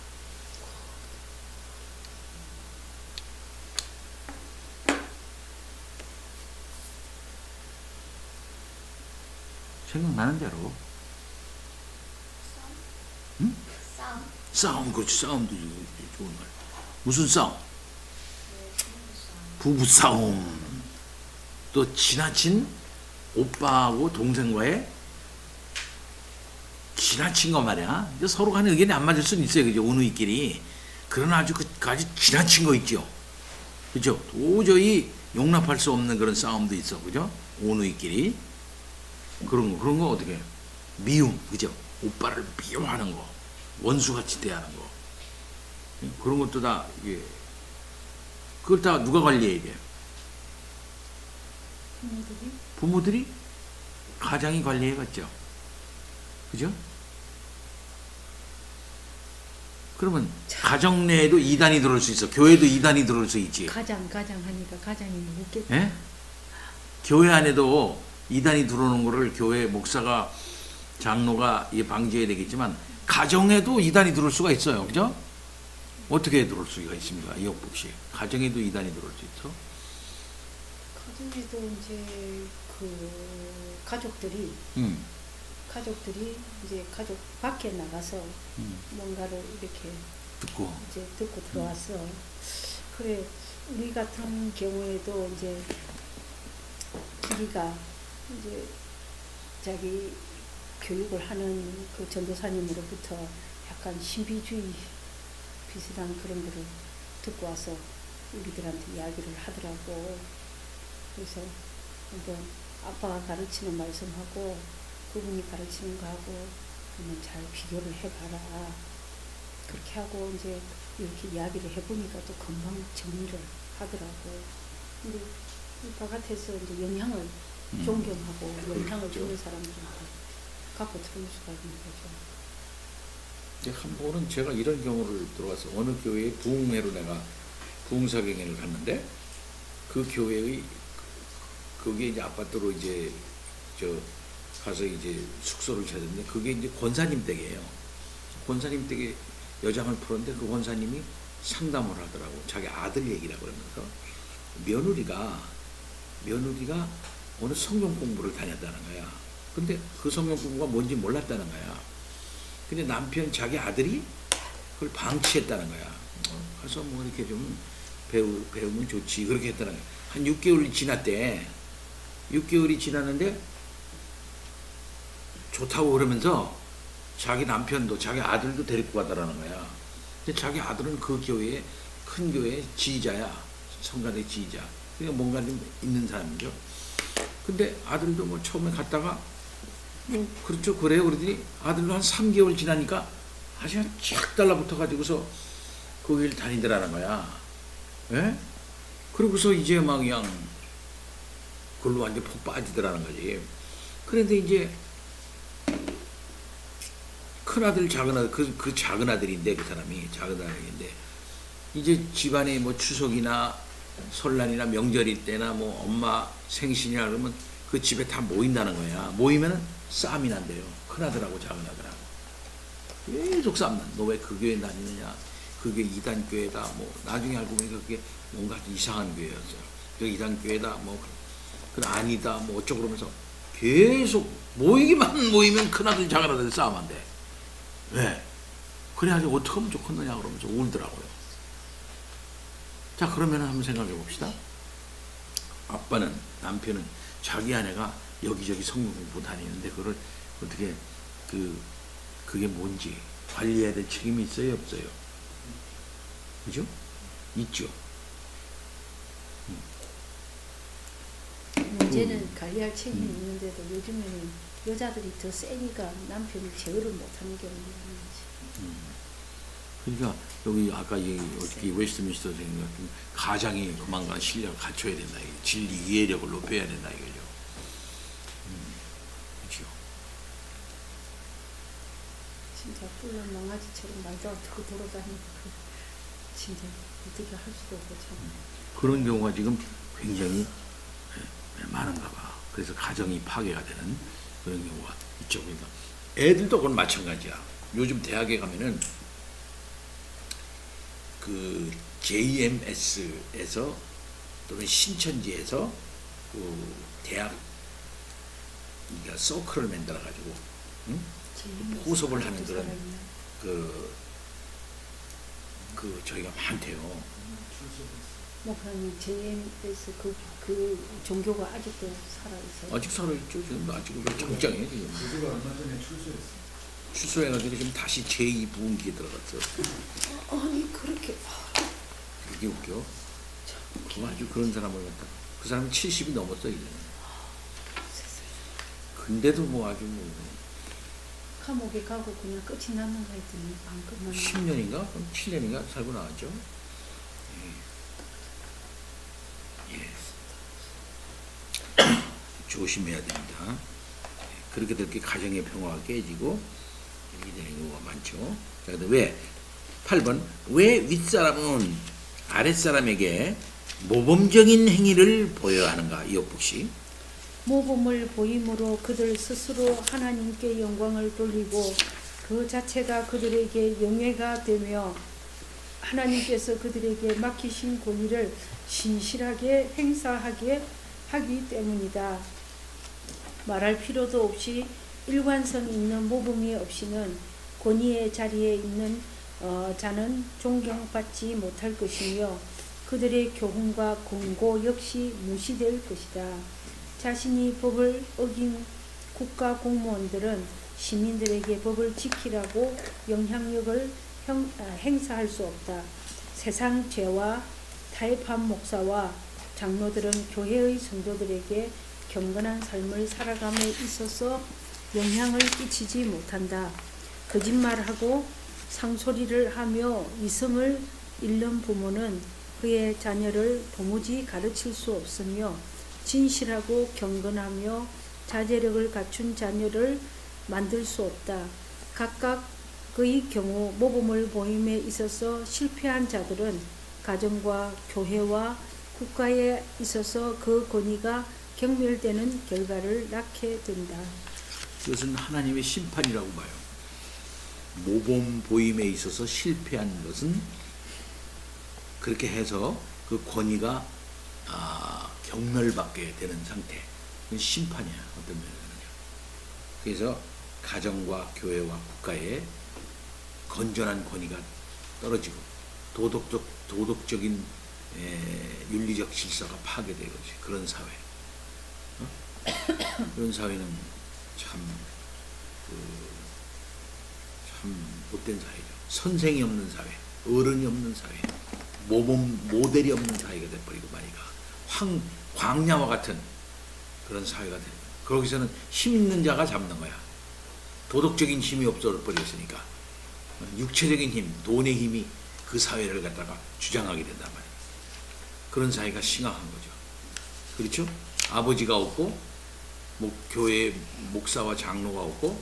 A: 생각나는 대로. 응?
F: 싸움.
A: 싸움, 그렇지. 싸움도 좋은 말. 무슨 싸움? 부부 싸움. 또 지나친 오빠하고 동생과의 지나친 거 말이야. 이제 서로 간에 의견이 안 맞을 수는 있어요, 그죠? 오누이끼리. 그러나 아주 아주 지나친 거 있죠. 그죠? 도저히 용납할 수 없는 그런 싸움도 있어, 그죠? 오누이끼리. 그런 거 어떻게 해요? 미움, 그죠? 오빠를 미워하는 거, 원수같이 대하는 거, 그런 것도 다 이게 그걸 다 누가 관리해 이게? 부모들이 가장이 관리해갔죠, 그죠? 그러면 가정 내에도 이단이 들어올 수 있어, 교회도 이단이 들어올 수 있지.
H: 가장 하니까 가장이 묻겠다.
A: 예? 교회 안에도 이단이 들어오는 거를 교회 목사가 장로가 방지해야 되겠지만 가정에도 이단이 들어올 수가 있어요, 그죠? 어떻게 들어올 수가 있습니까, 이옥복 씨? 가정에도 이단이 들어올 수 있어?
H: 가정에도 이제 그 가족들이 이제 가족 밖에 나가서 뭔가를 이렇게
A: 듣고
H: 이제 듣고 들어왔어. 그래, 우리 같은 경우에도 이제 기리가 이제 자기 교육을 하는 그 전도사님으로부터 약간 신비주의 비슷한 그런 거를 듣고 와서 우리들한테 이야기를 하더라고. 그래서 뭐 아빠가 가르치는 말씀하고 그분이 가르치는 거하고 한번 잘 비교를 해봐라. 그렇게 하고 이제 이렇게 이야기를 해보니까 또 금방 정리를 하더라고. 근데 이 바깥에서 이제 영향을 존경하고 영향을 주는 사람들한테 갖고 들어올 수가 있는 거죠.
A: 이제 한 번은 제가 이런 경우를 들어가서 어느 교회에 부흥회로 내가 부흥사경회를 갔는데 그 교회의 거기에 이제 아파트로 이제 가서 이제 숙소를 찾았는데 그게 이제 권사님 댁이에요. 권사님 댁에 여장을 풀었는데 그 권사님이 상담을 하더라고. 자기 아들 얘기라고 그러면서 며느리가 어느 성경 공부를 다녔다는 거야. 근데 그 성경 공부가 뭔지 몰랐다는 거야. 근데 남편 자기 아들이 그걸 방치했다는 거야. 가서 뭐 이렇게 좀 배우면 좋지 그렇게 했다는 거야. 한 6개월이 지났대. 6개월이 지났는데 좋다고 그러면서 자기 남편도 자기 아들도 데리고 가더라는 거야. 근데 자기 아들은 그 교회에 큰 교회 지휘자야. 성가대 지휘자. 그러니까 뭔가 좀 있는 사람이죠. 근데 아들도 뭐 처음에 갔다가 뭐 그렇죠 그래요 그러더니 아들도 한 3개월 지나니까 아주 쫙 달라붙어가지고서 그 길 다니더라는 거야. 예? 그러고서 이제 막 그냥 그걸로 완전 푹 빠지더라는 거지. 그런데 이제 큰아들 작은아들 그 작은아들인데 그 사람이 작은아들인데 이제 집안에 뭐 추석이나 설날이나 명절일 때나 뭐 엄마 생신이나 그러면 그 집에 다 모인다는 거야. 모이면은 싸움이 난대요. 큰아들하고 작은아들하고 계속 싸움 난. 너 왜 그 교회 다니느냐. 그게 이단교회다. 뭐 나중에 알고 보니까 그게 뭔가 이상한 교회였어요. 그 이단교회다. 뭐 그 아니다. 뭐 어쩌고 그러면서 계속 모이면 큰아들 작은아들 싸움한대. 왜? 그래가지고 어떻게 하면 좋겠느냐 그러면서 울더라고요. 자 그러면 한번 생각해 봅시다. 아빠는 남편은 자기 아내가 여기저기 성경 공부 다니는데 그걸 어떻게 그게 뭔지 관리해야 될 책임이 있어요 없어요? 그죠? 있죠.
H: 문제는 관리할 책임이 있는데도 요즘에는 여자들이 더 세니까 남편이 제어를 못하는 경우가 많지.
A: 그러니까 여기 아까 어떻게 웨스트민스터 선생님 같은 가장이 그만한 실력을 갖춰야 된다. 진리 이해력을 높여야 된다 이거죠. 그렇죠.
H: 진짜 뿔난 망아지처럼 말도 안 듣고 돌아다니고 진짜 어떻게 할 수도 없고 참.
A: 그런 경우가 지금 굉장히 많은가 봐. 그래서 가정이 파괴가 되는 그런 경우가 있죠. 그러니까 애들도 그건 마찬가지야. 요즘 대학에 가면은 그 JMS에서 또는 신천지에서 그 대학 그러니까 서클을 만들어 가지고 포섭을 하는 그런 그 저희가 많대요.
H: 뭐 그러면 JMS 그 종교가 아직도 살아있어요?
A: 아직 살아있죠. 지금 아직 장장이에요 지금.
B: 우리가 얼마 전에 출소했어.
A: 출소해가지고 지금 다시 제2부흥기에 들어갔어.
H: 아니 그렇게
A: 그게 웃겨. 그 아주 그런 사람을 갖다. 그 사람은 70이 넘었어 이제. 근데도 뭐 아주 뭐
H: 감옥에 가고 그냥 끝이 났는가 했더니 안 끝났나.
A: 10년인가 7년인가 살고 나왔죠. 예. 조심해야 됩니다. 그렇게 될게 가정의 평화가 깨지고 이렇게 되는 경우가 많죠. 자, 근데 왜 8번 왜 윗사람은 아랫사람에게 모범적인 행위를 보여야 하는가? 이옥복 씨.
H: 모범을 보임으로 그들 스스로 하나님께 영광을 돌리고 그 자체가 그들에게 영예가 되며 하나님께서 그들에게 맡기신 권위를 신실하게 행사하게 하기 때문이다. 말할 필요도 없이 일관성 있는 모범이 없이는 권위의 자리에 있는 자는 존경받지 못할 것이며 그들의 교훈과 권고 역시 무시될 것이다. 자신이 법을 어긴 국가 공무원들은 시민들에게 법을 지키라고 영향력을 행사할 수 없다. 세상 죄와 타협한 목사와 장로들은 교회의 성도들에게 경건한 삶을 살아감에 있어서 영향을 끼치지 못한다. 거짓말하고 상소리를 하며 이성을 잃는 부모는 그의 자녀를 도무지 가르칠 수 없으며 진실하고 경건하며 자제력을 갖춘 자녀를 만들 수 없다. 각각 그의 경우 모범을 보임에 있어서 실패한 자들은 가정과 교회와 국가에 있어서 그 권위가 경멸되는 결과를 낳게 된다.
A: 그것은 하나님의 심판이라고 봐요. 모범 보임에 있어서 실패한 것은 그렇게 해서 그 권위가 경멸받게 되는 상태. 그건 심판이야. 어떤 면에서는요. 그래서 가정과 교회와 국가에 건전한 권위가 떨어지고 도덕적인 윤리적 질서가 파괴되는 거지. 그런 사회. 그런 사회는 참 못된 사회죠. 선생이 없는 사회, 어른이 없는 사회, 모델이 없는 사회가 돼버리고 말이가 광야와 같은 그런 사회가 되는 거야. 거기서는 힘 있는 자가 잡는 거야. 도덕적인 힘이 없어버렸으니까 육체적인 힘, 돈의 힘이 그 사회를 갖다가 주장하게 된단 말이야. 그런 사회가 심각한 거죠. 그렇죠? 아버지가 없고 교회 목사와 장로가 없고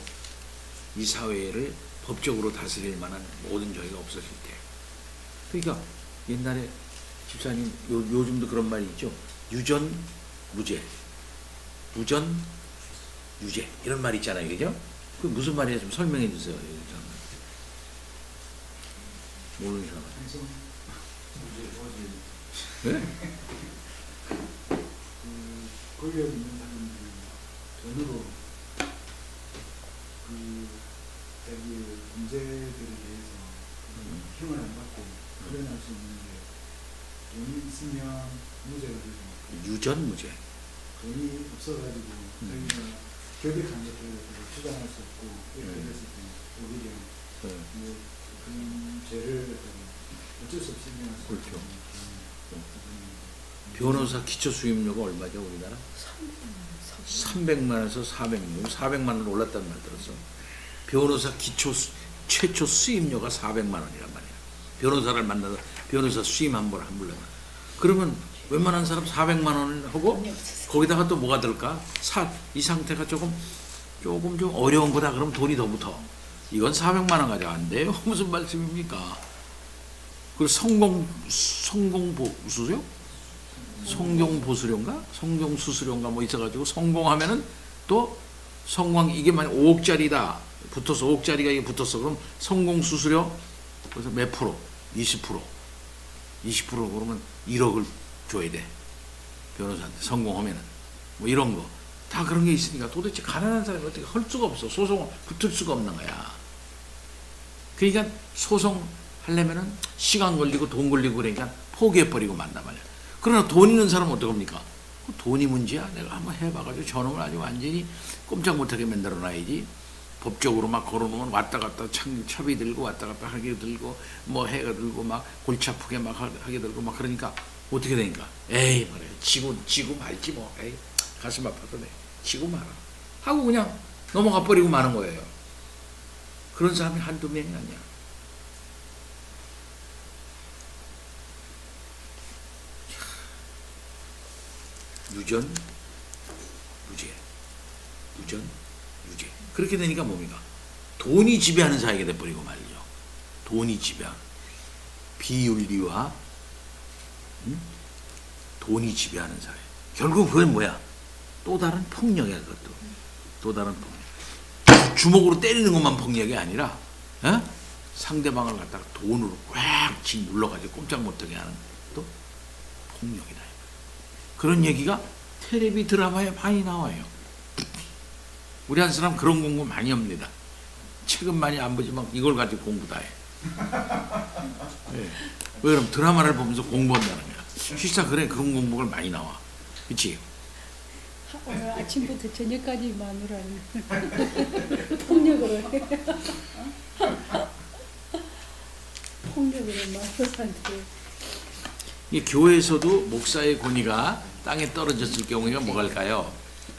A: 이 사회를 법적으로 다스릴 만한 모든 저희가 없어질 때. 그러니까 옛날에 집사님 요즘도 그런 말이 있죠. 유전 무죄, 무전 유죄 이런 말이 있잖아요. 그죠? 그 무슨 말이에요? 좀 설명해 주세요. 모르는 사람. 네?
B: 권력 있는 사람들은 돈으로 자기 문제들에 대해서 힘을 안 받고 풀어낼 수 있는데 돈이 있으면 무죄가 되고
A: 유전 무죄.
B: 돈이 없어가지고 자기가 결백한 것들을 주장할 수 없고 이렇게 됐을 때 오히려 그런 죄를 어쩔 수 없이 인정할 수
A: 그렇죠.
B: 없는
A: 변호사 기초 수임료가 얼마죠 우리나라? 300만 원에서 400만 400만 원 올랐다는 말 들었어. 변호사 최초 수임료가 400만 원이란 말이야. 변호사를 만나서 변호사 수임 한 번 하려면 그러면 웬만한 사람 400만 원을 하고 거기다가 또 뭐가 들까? 이 상태가 조금 좀 어려운 거다. 그럼 돈이 더 붙어. 이건 400만 원 가지고 안 돼요. 무슨 말씀입니까? 그리고 성공보수료? 성경보수료인가? 성경수수료인가 뭐 있어가지고 성공하면은 또 성공 이게 만약 5억짜리다 붙어서 5억짜리가 이게 붙었어. 그럼 성공수수료 그래서 몇 프로? 20%. 20% 그러면 1억을 줘야 돼. 변호사한테 성공하면은 뭐 이런 거. 다 그런 게 있으니까 도대체 가난한 사람이 어떻게 할 수가 없어. 소송을 붙을 수가 없는 거야. 그러니까 소송 하려면은 시간 걸리고 돈 걸리고 그러니까 포기해버리고 만단 말이야. 그러나 돈 있는 사람은 어떡합니까? 돈이 문제야? 내가 한번 해봐가지고 저놈을 아주 완전히 꼼짝 못하게 만들어놔야지. 법적으로 막 걸어놓으면 왔다 갔다 차비 들고 왔다 갔다 하게 들고 뭐 해가 들고 막 골치 아프게 막 하게 들고 막 그러니까 어떻게 되니까? 에이 말이야. 지고 말지 뭐. 에이 가슴 아파도 돼. 지고 말아. 하고 그냥 넘어가 버리고 마는 거예요. 그런 사람이 한두 명이 아니야. 유전, 유죄. 유전, 유죄. 그렇게 되니까 뭡니까? 돈이 지배하는 사회가 돼버리고 말이죠. 돈이 지배하는. 비윤리와 돈이 지배하는 사회. 결국 그건 뭐야? 또 다른 폭력이야, 그것도. 또 다른 폭력. 주먹으로 때리는 것만 폭력이 아니라, 상대방을 갖다가 돈으로 꽉 눌러가지고 꼼짝 못하게 하는 또 폭력이다. 그런 얘기가 텔레비 드라마에 많이 나와요. 우리 한 사람 그런 공부 많이 합니다. 책은 많이 안 보지만 이걸 가지고 공부 다 해. 네. 왜 그럼 드라마를 보면서 공부한다는 거야. 실사 그래 그런 공부가 많이 나와. 그치?
H: 오늘 아침부터 저녁까지 마누라는 폭력으로 폭력으로 마누라한테
A: 이 교회에서도 목사의 권위가 땅에 떨어졌을 경우가 뭐갈까요?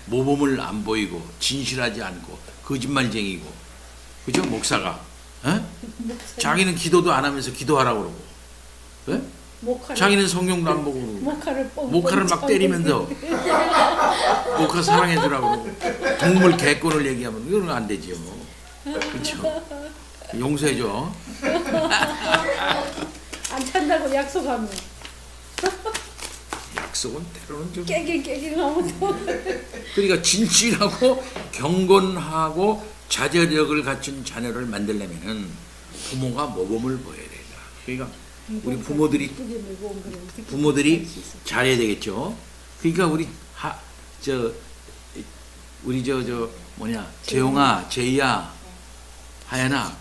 A: 모범을 안 보이고 진실하지 않고 거짓말쟁이고, 그죠? 목사가 자기는 기도도 안 하면서 기도하라고 그러고, 예? 자기는 성경도 안 보고 그러고, 목화를 막 때리면서 목화 사랑해주라고 그러고, 동물 개권을 얘기하면 이건 안 되지요. 그렇죠? 용서해줘.
H: 안 찬다고 약속하면
A: 약속은 때로는 좀
H: 깨갱하면 또
A: 그러니까 진실하고 경건하고 자제력을 갖춘 자녀를 만들려면은 부모가 모범을 보여야 된다. 그러니까 우리 부모들이 잘해야 되겠죠. 그러니까 우리 저 뭐냐, 재용아, 제이야, 하연아,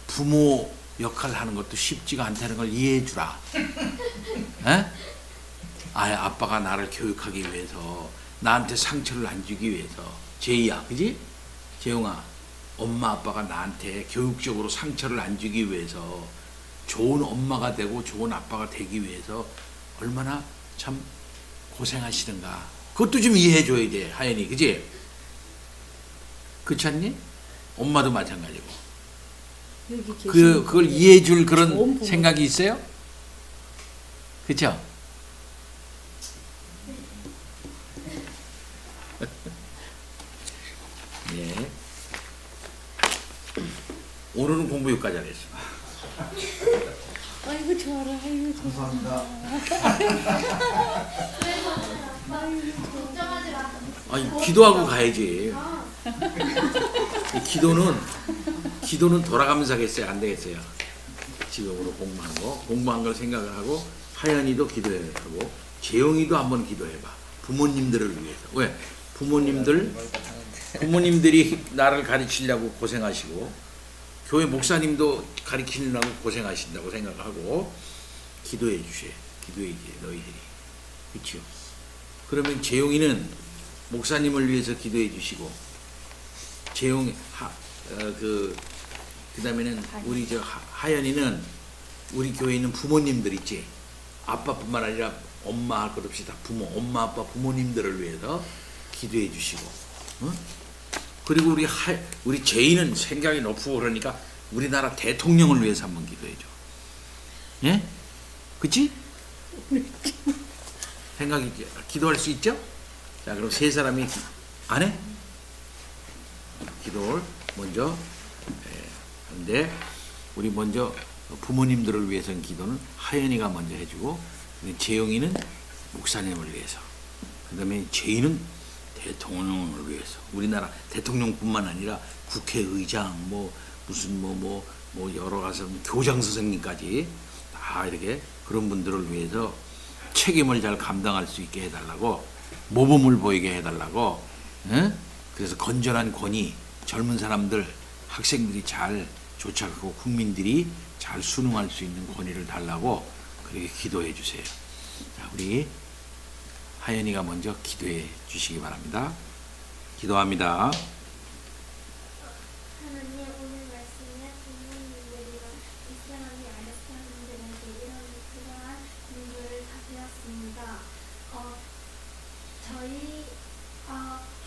A: 부모 역할 하는 것도 쉽지가 않다는 걸 이해해 주라. 에? 아빠가 나를 교육하기 위해서, 나한테 상처를 안 주기 위해서. 제이야, 그지? 재용아, 엄마 아빠가 나한테 교육적으로 상처를 안 주기 위해서, 좋은 엄마가 되고 좋은 아빠가 되기 위해서 얼마나 참 고생하시는가. 그것도 좀 이해해 줘야 돼, 하연이, 그지? 그렇지 않니? 엄마도 마찬가지고. 그걸 이해해 줄 그런 생각이 있어요? 그렇죠? 예. 오늘은 공부 여기까지 하겠습니다.
H: 아이고 좋아라, 아이고 좋아라.
A: 아니, 기도하고 가야지. 기도는 돌아가면서 하겠어요? 안 되겠어요? 지금으로 공부한 걸 생각을 하고, 하연이도 기도해야 하고, 재영이도 한번 기도해봐. 부모님들을 위해서. 왜? 부모님들이 나를 가르치려고 고생하시고, 교회 목사님도 가르치려고 고생하신다고 생각하고, 기도해 주셔야, 기도해야지, 너희들이. 그렇죠? 그러면 재용이는 목사님을 위해서 기도해 주시고, 그 다음에는 우리 하연이는 우리 교회에 있는 부모님들 있지, 아빠뿐만 아니라 엄마 할 것 없이 다 엄마 아빠 부모님들을 위해서 기도해 주시고, 응? 그리고 우리 제이는 생각이 높고 그러니까 우리나라 대통령을 위해서 한번 기도해 줘. 예? 그치? 생각이 기도할 수 있죠? 자, 그럼 세 사람이 안 해? 기도를 먼저 하는데, 우리 먼저 부모님들을 위해서는 기도는 하연이가 먼저 해주고, 재영이는 목사님을 위해서, 그 다음에 제이는 대통령을 위해서, 우리나라 대통령뿐만 아니라 국회의장, 무슨 여러 가지 교장 선생님까지 다 이렇게 그런 분들을 위해서 책임을 잘 감당할 수 있게 해달라고, 모범을 보이게 해달라고, 에? 그래서 건전한 권위, 젊은 사람들, 학생들이 잘 조착하고 국민들이 잘 순응할 수 있는 권위를 달라고 그렇게 기도해 주세요. 자, 우리 하연이가 먼저 기도해 주시기 바랍니다. 기도합니다.
G: 하나님, 오늘 말씀에 부모님들이랑 이 사람이 아랫사람들에게 이런 그러한 공부를 다 배웠습니다. 저희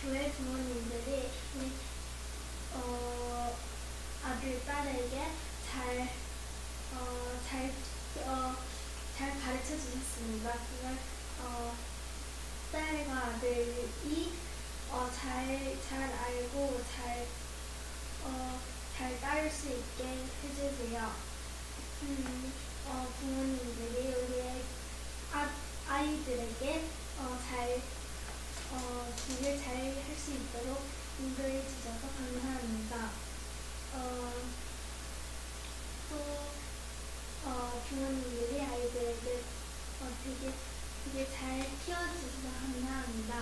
G: 교회 부모님들이 아들, 딸에게 잘 가르쳐 주셨습니다. 그걸 딸과 아들이 잘 알고 잘 따를 수 있게 해주세요. 부모님들이 우리의 아이들에게 길을 잘 할 수 있도록 인도해 주셔서 감사합니다. 또 부모님들이 아이들에게 되게 잘 키워주셔서 감사합니다.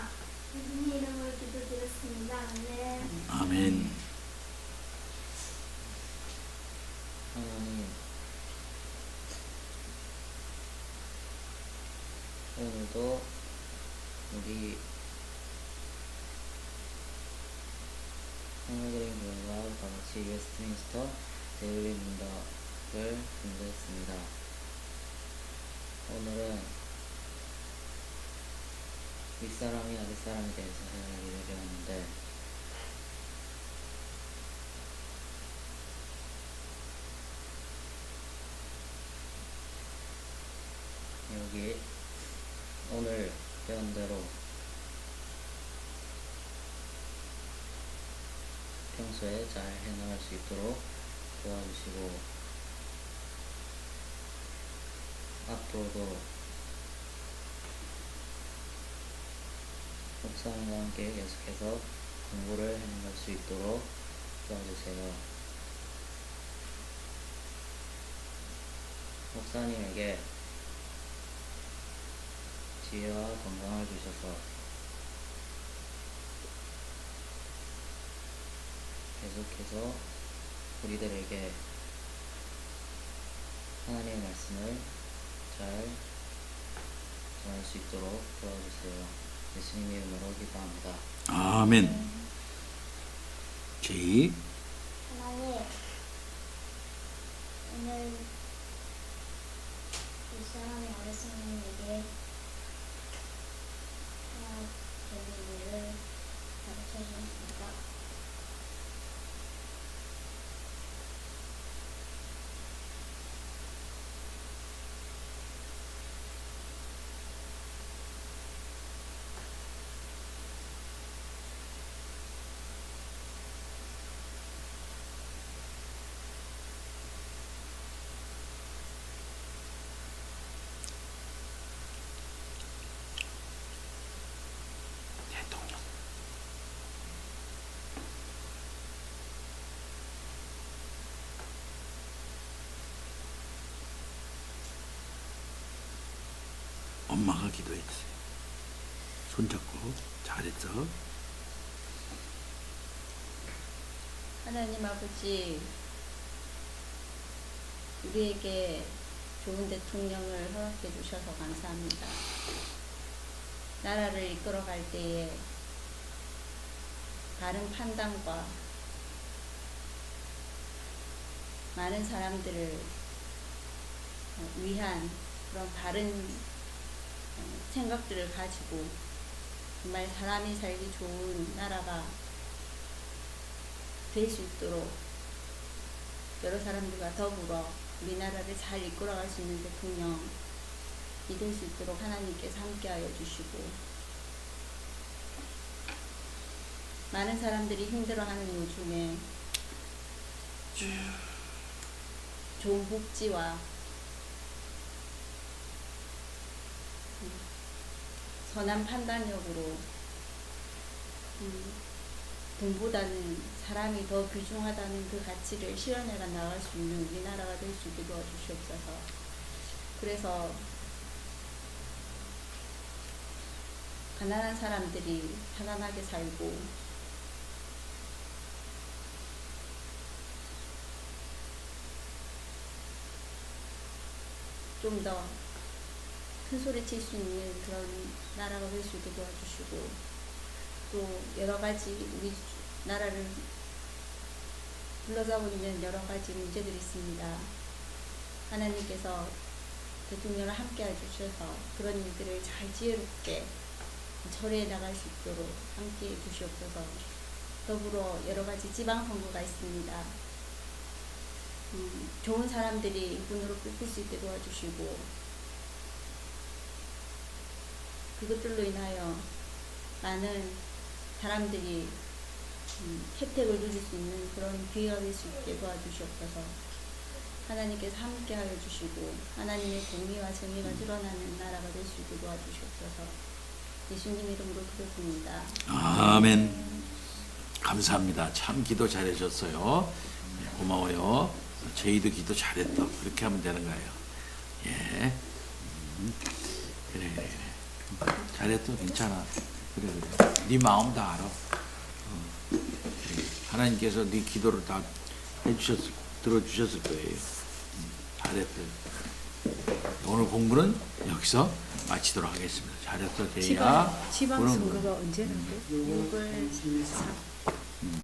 G: 예수님 이름으로 기도드렸습니다. 아멘.
A: 아멘.
C: 하나님, 오늘도 우리 성도들의 교회가 다 같이 웨스트민스터 대의회 문답을 준비했습니다. 오늘은 윗사람이 아랫사람에 대해서 생각하기로 되었는데 여기 오늘 배운 대로 평소에 잘 해나갈 수 있도록 도와주시고 앞으로도 목사님과 함께 계속해서 공부를 해나갈 수 있도록 도와주세요. 목사님에게 지혜와 건강을 주셔서 계속해서 우리들에게 하나님의 말씀을 잘 전할 수 있도록 도와주세요. 예수님의 이름으로 기도합니다.
A: 아멘. 제이.
F: 하나님, 오늘 윗사람이 어렸으님에게 해야 되는 일을 가르쳐 주셨습니다.
A: 대통령. 엄마가 기도해주세요. 손잡고 잘했어.
I: 하나님 아버지, 우리에게 좋은 대통령을 허락해 주셔서 감사합니다. 나라를 이끌어갈 때에 바른 판단과 많은 사람들을 위한 그런 바른 생각들을 가지고 정말 사람이 살기 좋은 나라가 될 수 있도록 여러 사람들과 더불어 우리나라를 잘 이끌어갈 수 있는 대통령이 될 수 있도록 하나님께서 함께하여 주시고, 많은 사람들이 힘들어하는 요즘에 좋은 복지와 선한 판단력으로 돈보다는 사람이 더 귀중하다는 그 가치를 실현해 나갈 수 있는 우리나라가 될 수 있게 도와주시옵소서. 그래서 가난한 사람들이 편안하게 살고 좀 더 큰 소리 칠 수 있는 그런 나라가 될 수 있게 도와주시고, 또 여러 가지 우리 나라를 둘러싸고 있는 여러 가지 문제들이 있습니다. 하나님께서 대통령을 함께 해주셔서 그런 일들을 잘 지혜롭게 처리해 나갈 수 있도록 함께 해 주시옵소서. 더불어 여러 가지 지방선거가 있습니다. 좋은 사람들이 이분으로 뽑힐 수 있게 도와주시고, 그것들로 인하여 많은 사람들이 혜택을 누릴 수 있는 그런 기회가 될 수 있게 도와주시옵소서. 하나님께서 함께하여 주시고 하나님의 공의와 정의가 드러나는 나라가 될 수 있게 도와주시옵소서. 예수님 이름으로 기도드립니다.
A: 아멘. 감사합니다. 참 기도 잘해줬어요. 고마워요. 저희도 기도 잘했다. 그렇게 하면 되는 거예요. 예. 그래. 잘했어. 괜찮아. 그래. 네 마음 다 알아. 그래. 하나님께서 네 기도를 다 들어주셨을 거예요. 잘했어요. 오늘 공부는 여기서 마치도록 하겠습니다. 잘했어, 제이야.
H: 지방 선거가 언제라고?
B: 6월 23일